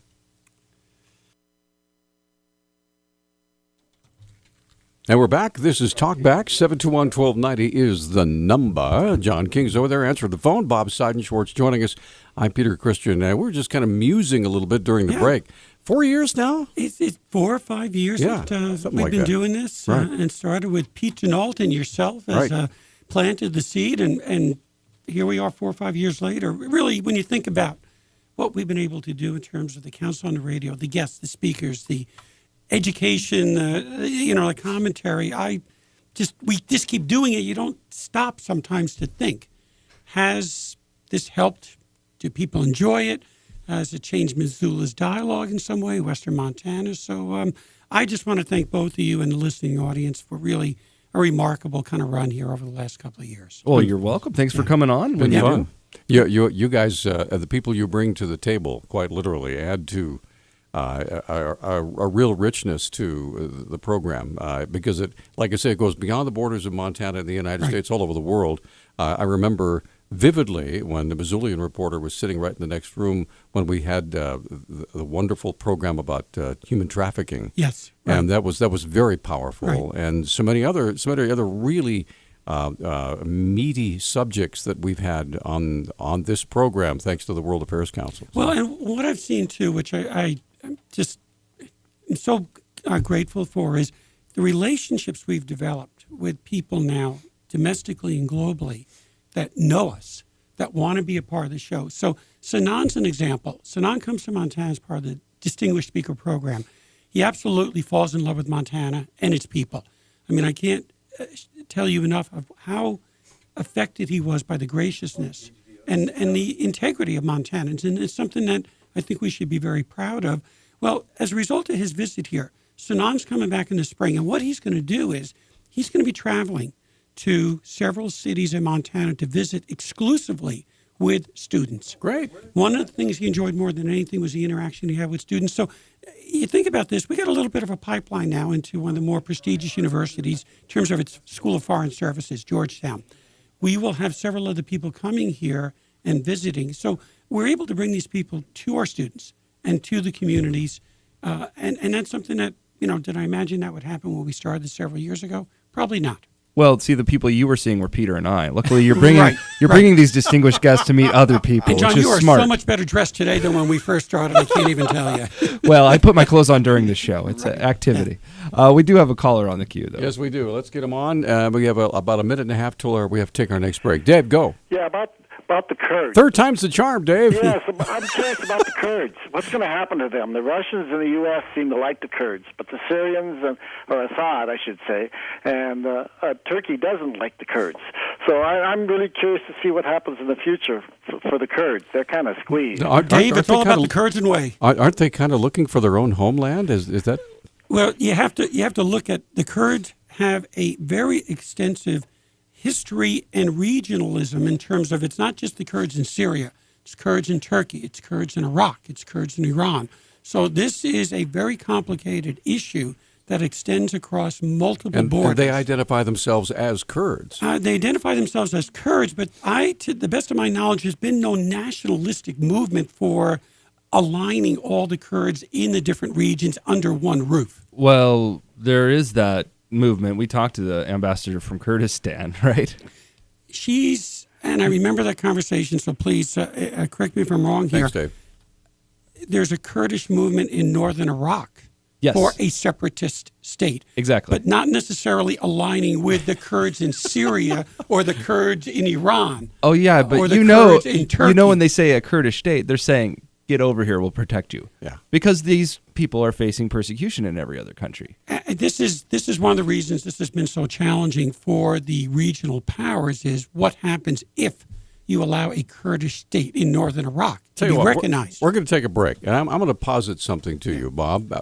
Speaker 1: And we're back. This is Talkback. 721-1290 is the number. John King's over there answering the phone. Bob Seidenschwartz joining us. I'm Peter Christian. We're just kind of musing a little bit during the break. 4 years now?
Speaker 2: It's 4 or 5 years that we've been doing this.
Speaker 1: Right.
Speaker 2: And started with Pete Denault and yourself as planted the seed. And here we are 4 or 5 years later. Really, when you think about what we've been able to do in terms of the Council on the Radio, the guests, the speakers, the education, the commentary. We just keep doing it. You don't stop sometimes to think. Has this helped? Do people enjoy it? Has it changed Missoula's dialogue in some way, Western Montana? So I just want to thank both of you and the listening audience for really a remarkable kind of run here over the last couple of years.
Speaker 4: Well, you're welcome. Thanks for coming on.
Speaker 1: Been fun. You guys, the people you bring to the table, quite literally, add to a real richness to the program because it, like I say, it goes beyond the borders of Montana and the United States, all over the world. I remember vividly when the Missoulian reporter was sitting right in the next room when we had the wonderful program about human trafficking.
Speaker 2: Yes, right.
Speaker 1: And that was very powerful, and so many other really meaty subjects that we've had on this program, thanks to the World Affairs Council.
Speaker 2: Well, and what I've seen too, which I'm just so grateful for, is the relationships we've developed with people now, domestically and globally, that know us, that want to be a part of the show. So Sinan's an example. Sinan comes to Montana as part of the Distinguished Speaker Program. He absolutely falls in love with Montana and its people. I mean, I can't tell you enough of how affected he was by the graciousness and the integrity of Montanans. And it's something that I think we should be very proud of. Well, as a result of his visit here, Sinan's coming back in the spring. And what he's going to do is he's going to be traveling to several cities in Montana to visit exclusively with students.
Speaker 1: Great.
Speaker 2: One of the things he enjoyed more than anything was the interaction he had with students. So you think about this, we got a little bit of a pipeline now into one of the more prestigious universities in terms of its School of Foreign Services, Georgetown. We will have several other people coming here and visiting. So we're able to bring these people to our students and to the communities. And that's something that, did I imagine that would happen when we started this several years ago? Probably not.
Speaker 4: Well, see, the people you were seeing were Peter and I. Luckily, you're bringing these distinguished guests to meet other people,
Speaker 2: and John,
Speaker 4: which is
Speaker 2: you are
Speaker 4: smart.
Speaker 2: so much better dressed today than when we first started. I can't even tell you.
Speaker 4: Well, I put my clothes on during the show. It's an activity. We do have a caller on the queue, though.
Speaker 1: Yes, we do. Let's get him on. We have about a minute and a half till we have to take our next break. Dave, go.
Speaker 5: Yeah, about the Kurds.
Speaker 1: Third time's the charm, Dave.
Speaker 5: Yes, I'm curious about the Kurds. What's going to happen to them? The Russians and the U.S. seem to like the Kurds, but the Syrians, or Assad, I should say, and Turkey doesn't like the Kurds. So I'm really curious to see what happens in the future for the Kurds. They're kind of squeezed.
Speaker 2: Dave, it's all about the Kurds way.
Speaker 1: Aren't they kind of looking for their own homeland? Is that?
Speaker 2: Well, you have to look at the Kurds have a very extensive history and regionalism in terms of it's not just the Kurds in Syria, it's Kurds in Turkey, it's Kurds in Iraq, it's Kurds in Iran. So this is a very complicated issue that extends across multiple borders.
Speaker 1: And they identify themselves as Kurds.
Speaker 2: They identify themselves as Kurds, but to the best of my knowledge, there's been no nationalistic movement for aligning all the Kurds in the different regions under one roof.
Speaker 4: Well, there is that movement. We talked to the ambassador from Kurdistan, right?
Speaker 2: And I remember that conversation, so please correct me if I'm wrong here.
Speaker 1: Thanks, Dave.
Speaker 2: There's a Kurdish movement in northern Iraq for a separatist state.
Speaker 4: Exactly.
Speaker 2: But not necessarily aligning with the Kurds in Syria or the Kurds in Iran.
Speaker 4: Oh, yeah, but
Speaker 2: Kurds in Turkey.
Speaker 4: When they say a Kurdish state, they're saying, get over here, we'll protect you.
Speaker 1: Yeah.
Speaker 4: Because these people are facing persecution in every other country.
Speaker 2: This is one of the reasons this has been so challenging for the regional powers is what happens if you allow a Kurdish state in northern Iraq to be recognized.
Speaker 1: We're going to take a break, and I'm going to posit something to you, Bob,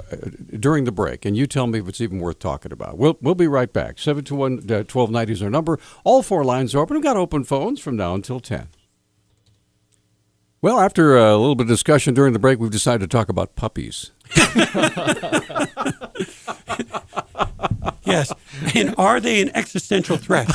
Speaker 1: during the break, and you tell me if it's even worth talking about. We'll be right back. 721-1290 is our number. All four lines are open. We've got open phones from now until 10. Well, after a little bit of discussion during the break, we've decided to talk about puppies.
Speaker 2: Yes. And are they an existential threat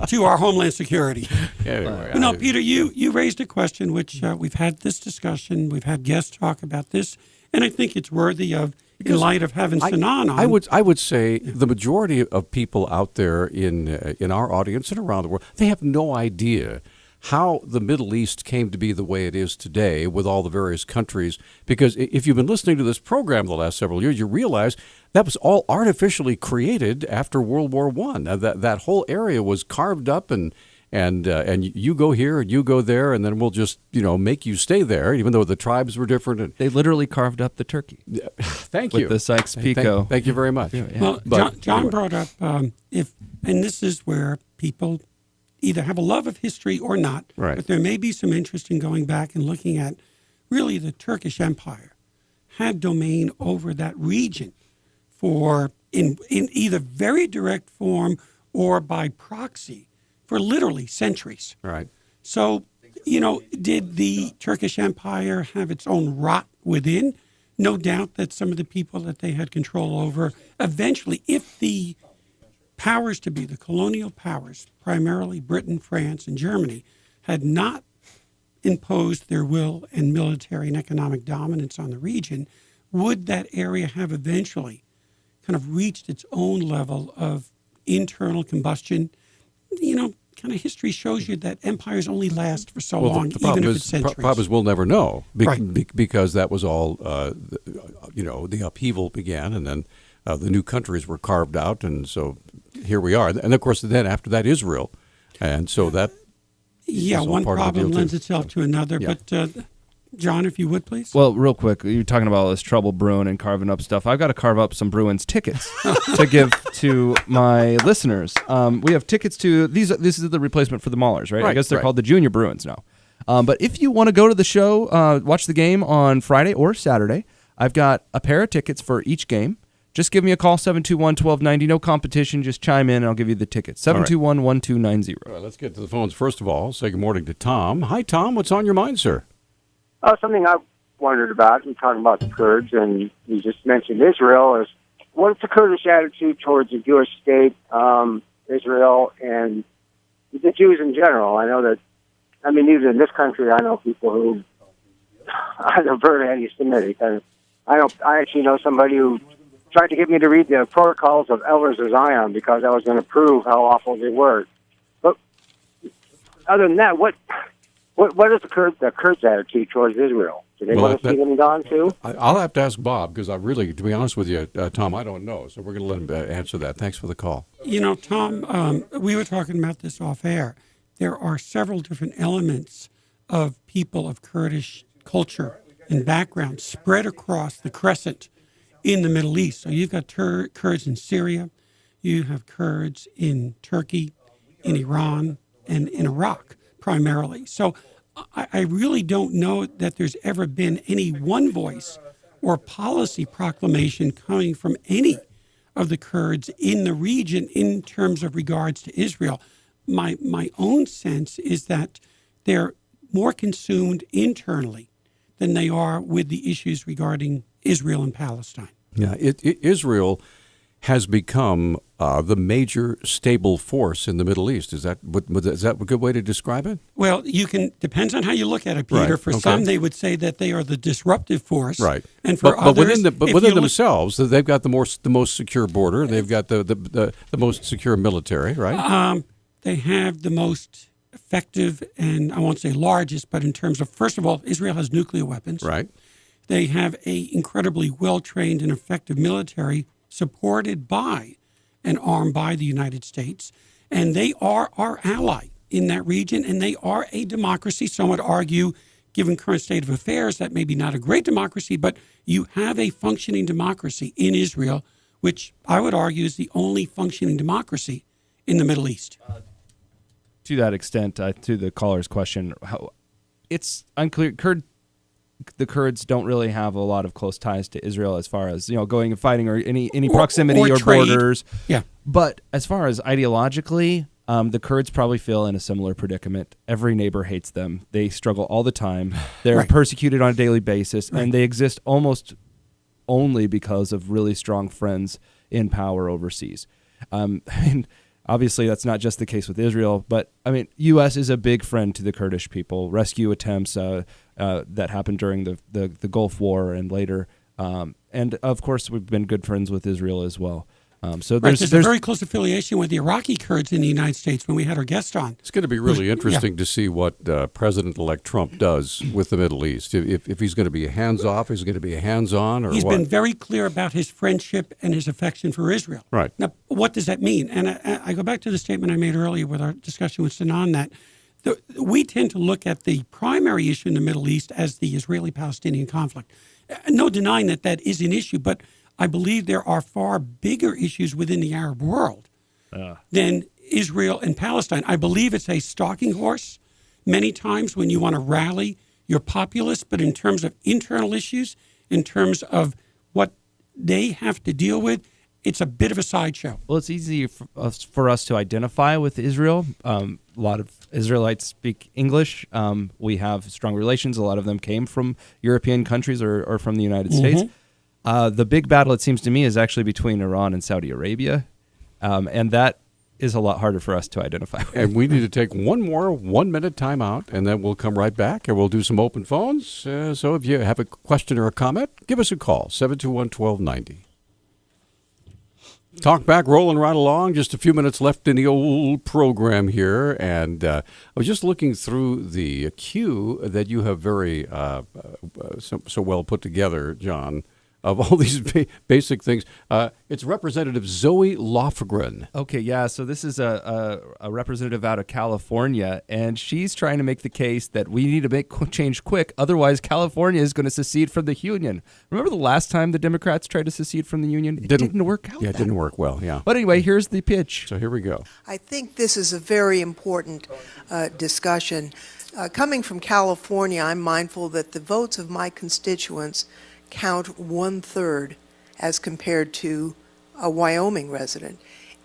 Speaker 2: to our homeland security?
Speaker 1: Anyway,
Speaker 2: Peter, you raised a question, which we've had this discussion. We've had guests talk about this. And I think it's worthy of, in light of having Sinan on.
Speaker 1: I would say the majority of people out there in our audience and around the world, they have no idea how the Middle East came to be the way it is today with all the various countries. Because if you've been listening to this program the last several years, you realize that was all artificially created after World War I. That whole area was carved up and you go here and you go there, and then we'll just make you stay there, even though the tribes were different. And
Speaker 4: they literally carved up the turkey.
Speaker 1: Thank you.
Speaker 4: With the Sykes-Picot.
Speaker 1: Thank you very much.
Speaker 2: Yeah. Well, John brought up and this is where people either have a love of history or not,
Speaker 1: right.
Speaker 2: But there may be some interest in going back and looking at really the Turkish Empire had domain over that region for in either very direct form or by proxy for literally centuries.
Speaker 1: Right.
Speaker 2: So, did the Turkish Empire have its own rot within? No doubt that some of the people that they had control over eventually, if the powers to be, the colonial powers, primarily Britain, France, and Germany, had not imposed their will and military and economic dominance on the region, would that area have eventually kind of reached its own level of internal combustion? Kind of history shows you that empires only last for so long, even if it's centuries.
Speaker 1: The problem is we'll never know
Speaker 2: Right.
Speaker 1: Because that was all, the upheaval began, and then the new countries were carved out, and so here we are. And of course, then after that, Israel, and so that
Speaker 2: one problem lends itself to another.
Speaker 1: Yeah.
Speaker 2: But John, if you would, please.
Speaker 4: Well, real quick, you're talking about all this trouble brewing and carving up stuff. I've got to carve up some Bruins tickets to give to my listeners. We have tickets to these. This is the replacement for the Maulers, right? I guess they're called the Junior Bruins now. But if you want to go to the show, watch the game on Friday or Saturday, I've got a pair of tickets for each game. Just give me a call, 721-1290. No competition. Just chime in, and I'll give you the tickets. 721-1290.
Speaker 1: All right, let's get to the phones. First of all, say good morning to Tom. Hi, Tom. What's on your mind, sir?
Speaker 7: Something I wondered about, you're talking about the Kurds, and you just mentioned Israel, is what's the Kurdish attitude towards the Jewish state, Israel, and the Jews in general? I know that, even in this country, I know people who are very anti-Semitic. I actually know somebody who tried to get me to read the protocols of Elders of Zion because I was going to prove how awful they were. But other than that, what is the Kurds' attitude towards Israel? Do they want to see them gone too?
Speaker 1: I'll have to ask Bob because I really, to be honest with you, Tom, I don't know. So we're going to let him answer that. Thanks for the call.
Speaker 2: Tom, we were talking about this off air. There are several different elements of people of Kurdish culture and background spread across the crescent in the Middle East. So you've got Kurds in Syria, you have Kurds in Turkey, in Iran, and in Iraq primarily. So I really don't know that there's ever been any one voice or policy proclamation coming from any of the Kurds in the region in terms of regards to Israel. My own sense is that they're more consumed internally than they are with the issues regarding Israel and Palestine.
Speaker 1: Yeah, Israel has become the major stable force in the Middle East. Is that a good way to describe it?
Speaker 2: Well, depends on how you look at it, Peter.
Speaker 1: Right.
Speaker 2: For some, they would say that they are the disruptive force.
Speaker 1: Right.
Speaker 2: And for others,
Speaker 1: within themselves, they've got the most secure border. They've got the most secure military. Right.
Speaker 2: They have the most effective, and I won't say largest, but in terms of, first of all, Israel has nuclear weapons.
Speaker 1: Right.
Speaker 2: They have a incredibly well-trained and effective military supported by and armed by the United States. And they are our ally in that region, and they are a democracy. Some would argue, given current state of affairs, that maybe not a great democracy, but you have a functioning democracy in Israel, which I would argue is the only functioning democracy in the Middle East.
Speaker 4: To that extent, to the caller's question, it's unclear. The Kurds don't really have a lot of close ties to Israel as far as going and fighting or any proximity or borders.
Speaker 2: Yeah.
Speaker 4: But as far as ideologically, the Kurds probably feel in a similar predicament. Every neighbor hates them. They struggle all the time. They're persecuted on a daily basis, and they exist almost only because of really strong friends in power overseas. Obviously, that's not just the case with Israel, but U.S. is a big friend to the Kurdish people. Rescue attempts that happened during the Gulf War and later, and of course, we've been good friends with Israel as well. So there's
Speaker 2: a very close affiliation with the Iraqi Kurds in the United States when we had our guest on.
Speaker 1: It's going to be really interesting to see what President-elect Trump does with the Middle East. If he's going to be hands-off, he's going to be hands-on, or
Speaker 2: he's
Speaker 1: what?
Speaker 2: Been very clear about his friendship and his affection for Israel.
Speaker 1: Right.
Speaker 2: Now, what does that mean? And I go back to the statement I made earlier with our discussion with Sinan that we tend to look at the primary issue in the Middle East as the Israeli-Palestinian conflict. No denying that is an issue, but I believe there are far bigger issues within the Arab world than Israel and Palestine. I believe it's a stalking horse many times when you want to rally your populace, but in terms of internal issues, in terms of what they have to deal with, it's a bit of a sideshow.
Speaker 4: Well, it's easy for us to identify with Israel. A lot of Israelites speak English. We have strong relations. A lot of them came from European countries or from the United States. The big battle, it seems to me, is actually between Iran and Saudi Arabia, and that is a lot harder for us to identify with.
Speaker 1: And we need to take one more 1-minute timeout, and then we'll come right back, and we'll do some open phones. So if you have a question or a comment, give us a call, 721-1290. Talk back, rolling right along. Just a few minutes left in the old program here, and I was just looking through the queue that you have very so well put together, John. of all these basic things. It's Representative Zoe Lofgren.
Speaker 4: Okay, yeah, so this is a representative out of California, and she's trying to make the case that we need to make change quick, otherwise California is going to secede from the Union. Remember the last time the Democrats tried to secede from the Union? It didn't work out.
Speaker 1: Yeah, it didn't work well, yeah.
Speaker 4: But anyway, here's the pitch.
Speaker 1: So here we go.
Speaker 8: I think this is a very important discussion. Coming from California, I'm mindful that the votes of my constituents count 1/3 as compared to a Wyoming resident.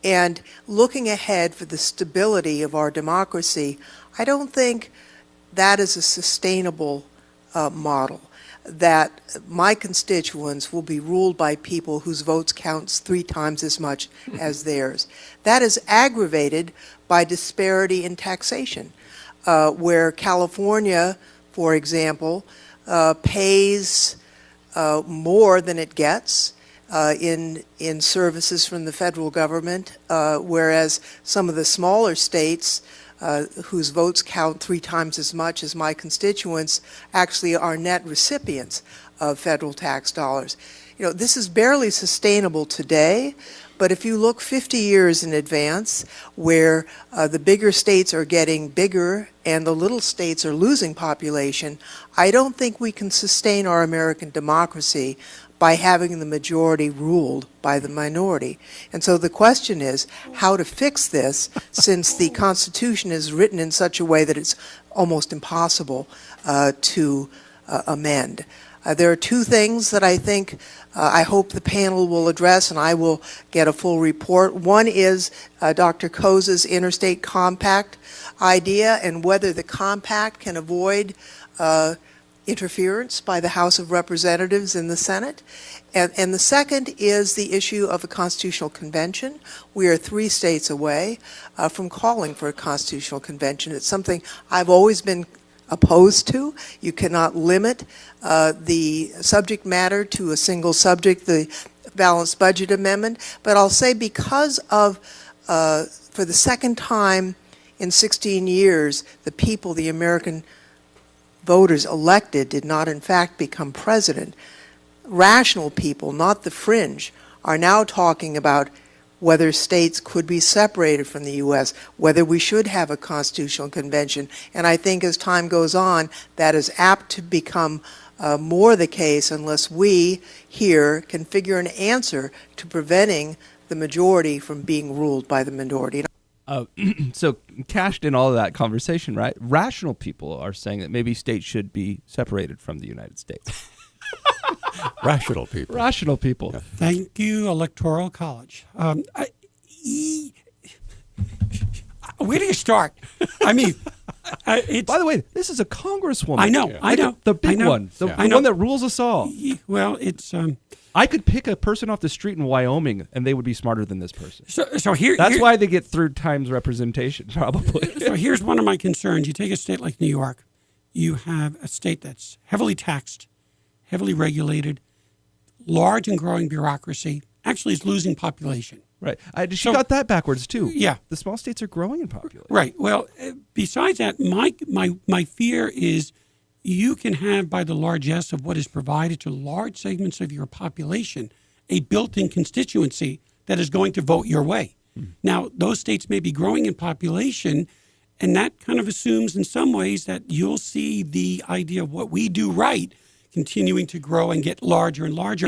Speaker 8: And looking ahead for the stability of our democracy, I don't think that is a sustainable model, that my constituents will be ruled by people whose votes counts 3 times as much as theirs. That is aggravated by disparity in taxation, where California, for example, pays more than it gets in services from the federal government, whereas some of the smaller states whose votes count 3 times as much as my constituents actually are net recipients of federal tax dollars. You know, this is barely sustainable today, but if you look 50 years in advance, where the bigger states are getting bigger and the little states are losing population, I don't think we can sustain our American democracy by having the majority ruled by the minority. And so the question is how to fix this, since the Constitution is written in such a way that it's almost impossible to amend. There are 2 things that I think I hope the panel will address, and I will get a full report. One is Dr. Koza's interstate compact idea, and whether the compact can avoid interference by the House of Representatives in the Senate. And the second is the issue of a constitutional convention. We are 3 states away from calling for a constitutional convention. It's something I've always been opposed to. You cannot limit the subject matter to a single subject, the balanced budget amendment. But I'll say, because of, for the second time in 16 years, the people, the American voters elected, did not in fact become president. Rational people, not the fringe, are now talking about whether states could be separated from the U.S., whether we should have a constitutional convention. And I think as time goes on, that is apt to become more the case unless we here can figure an answer to preventing the majority from being ruled by the minority.
Speaker 4: So cashed in all of that conversation, right? Rational people are saying that maybe states should be separated from the United States.
Speaker 1: Rational people.
Speaker 4: Rational people.
Speaker 1: Yeah.
Speaker 2: Thank you, Electoral College. Where do you start? I mean,
Speaker 4: by the way, this is a congresswoman.
Speaker 2: I know, I know.
Speaker 4: The big one. The one that rules us all.
Speaker 2: Well, it's...
Speaker 4: I could pick a person off the street in Wyoming, and they would be smarter than this person.
Speaker 2: So here,
Speaker 4: that's why they get 3 times representation, probably.
Speaker 2: So here's one of my concerns. You take a state like New York. You have a state that's heavily taxed, heavily regulated, large and growing bureaucracy. Actually, it's losing population.
Speaker 4: Right. She got that backwards, too.
Speaker 2: Yeah.
Speaker 4: The small states are growing in population.
Speaker 2: Right. Well, besides that, my fear is you can have, by the largesse of what is provided to large segments of your population, a built-in constituency that is going to vote your way. Now, those states may be growing in population, and that kind of assumes in some ways that you'll see the idea of what we do right continuing to grow and get larger and larger.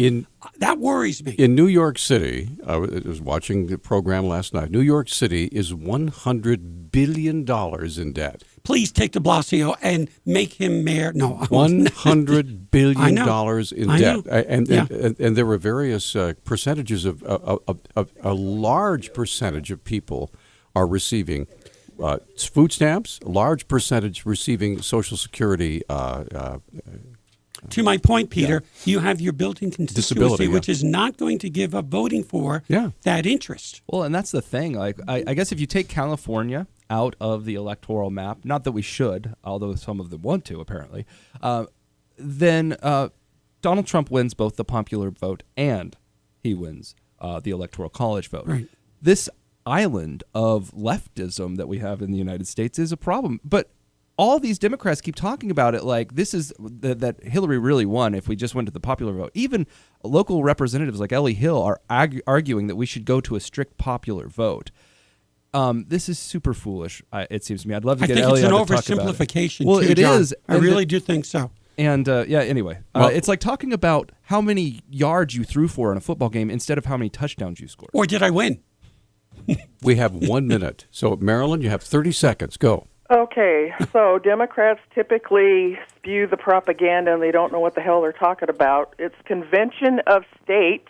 Speaker 2: That worries me.
Speaker 1: In New York City, I was watching the program last night. New York City is $100 billion in debt.
Speaker 2: Please take de Blasio and make him mayor. No,
Speaker 1: $100 billion in debt. And there were various percentages of a large percentage of people are receiving food stamps, a large percentage receiving Social Security.
Speaker 2: To my point, Peter, you have your built-in constituency, which is not going to give up voting for that interest.
Speaker 4: Well, and that's the thing. Like, I guess if you take California out of the electoral map, not that we should, although some of them want to, apparently, then Donald Trump wins both the popular vote and he wins the Electoral College vote.
Speaker 2: Right.
Speaker 4: This island of leftism that we have in the United States is a problem. But all these Democrats keep talking about it like this is that Hillary really won if we just went to the popular vote. Even local representatives like Ellie Hill are arguing that we should go to a strict popular vote. This is super foolish, it seems to me. I'd love to get Ellie on to talk about it.
Speaker 2: I think it's an oversimplification,
Speaker 4: well,
Speaker 2: too,
Speaker 4: it
Speaker 2: John.
Speaker 4: is.
Speaker 2: I really do think so.
Speaker 4: And anyway, it's like talking about how many yards you threw for in a football game instead of how many touchdowns you scored.
Speaker 2: Or did I win?
Speaker 1: We have 1 minute. So, Marilyn, you have 30 seconds. Go.
Speaker 9: Okay, so Democrats typically spew the propaganda and they don't know what the hell they're talking about. It's convention of states,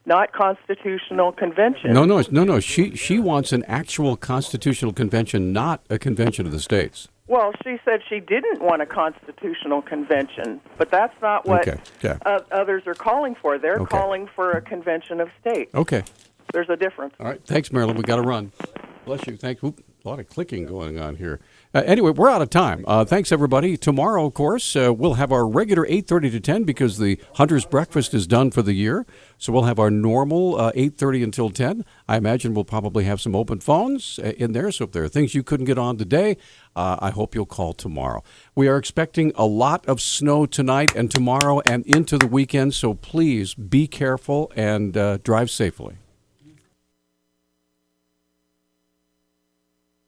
Speaker 9: not constitutional convention.
Speaker 1: No. She wants an actual constitutional convention, not a convention of the states.
Speaker 9: Well, she said she didn't want a constitutional convention, but that's not what others are calling for. They're calling for a convention of states.
Speaker 1: Okay.
Speaker 9: There's a difference.
Speaker 1: All right. Thanks, Marilyn. We got to run. Bless you. Thanks. Oop, a lot of clicking going on here. Anyway, we're out of time. Thanks, everybody. Tomorrow, of course, we'll have our regular 8:30 to 10 because the Hunter's Breakfast is done for the year. So we'll have our normal 8:30 until 10. I imagine we'll probably have some open phones in there. So if there are things you couldn't get on today, I hope you'll call tomorrow. We are expecting a lot of snow tonight and tomorrow and into the weekend. So please be careful and drive safely.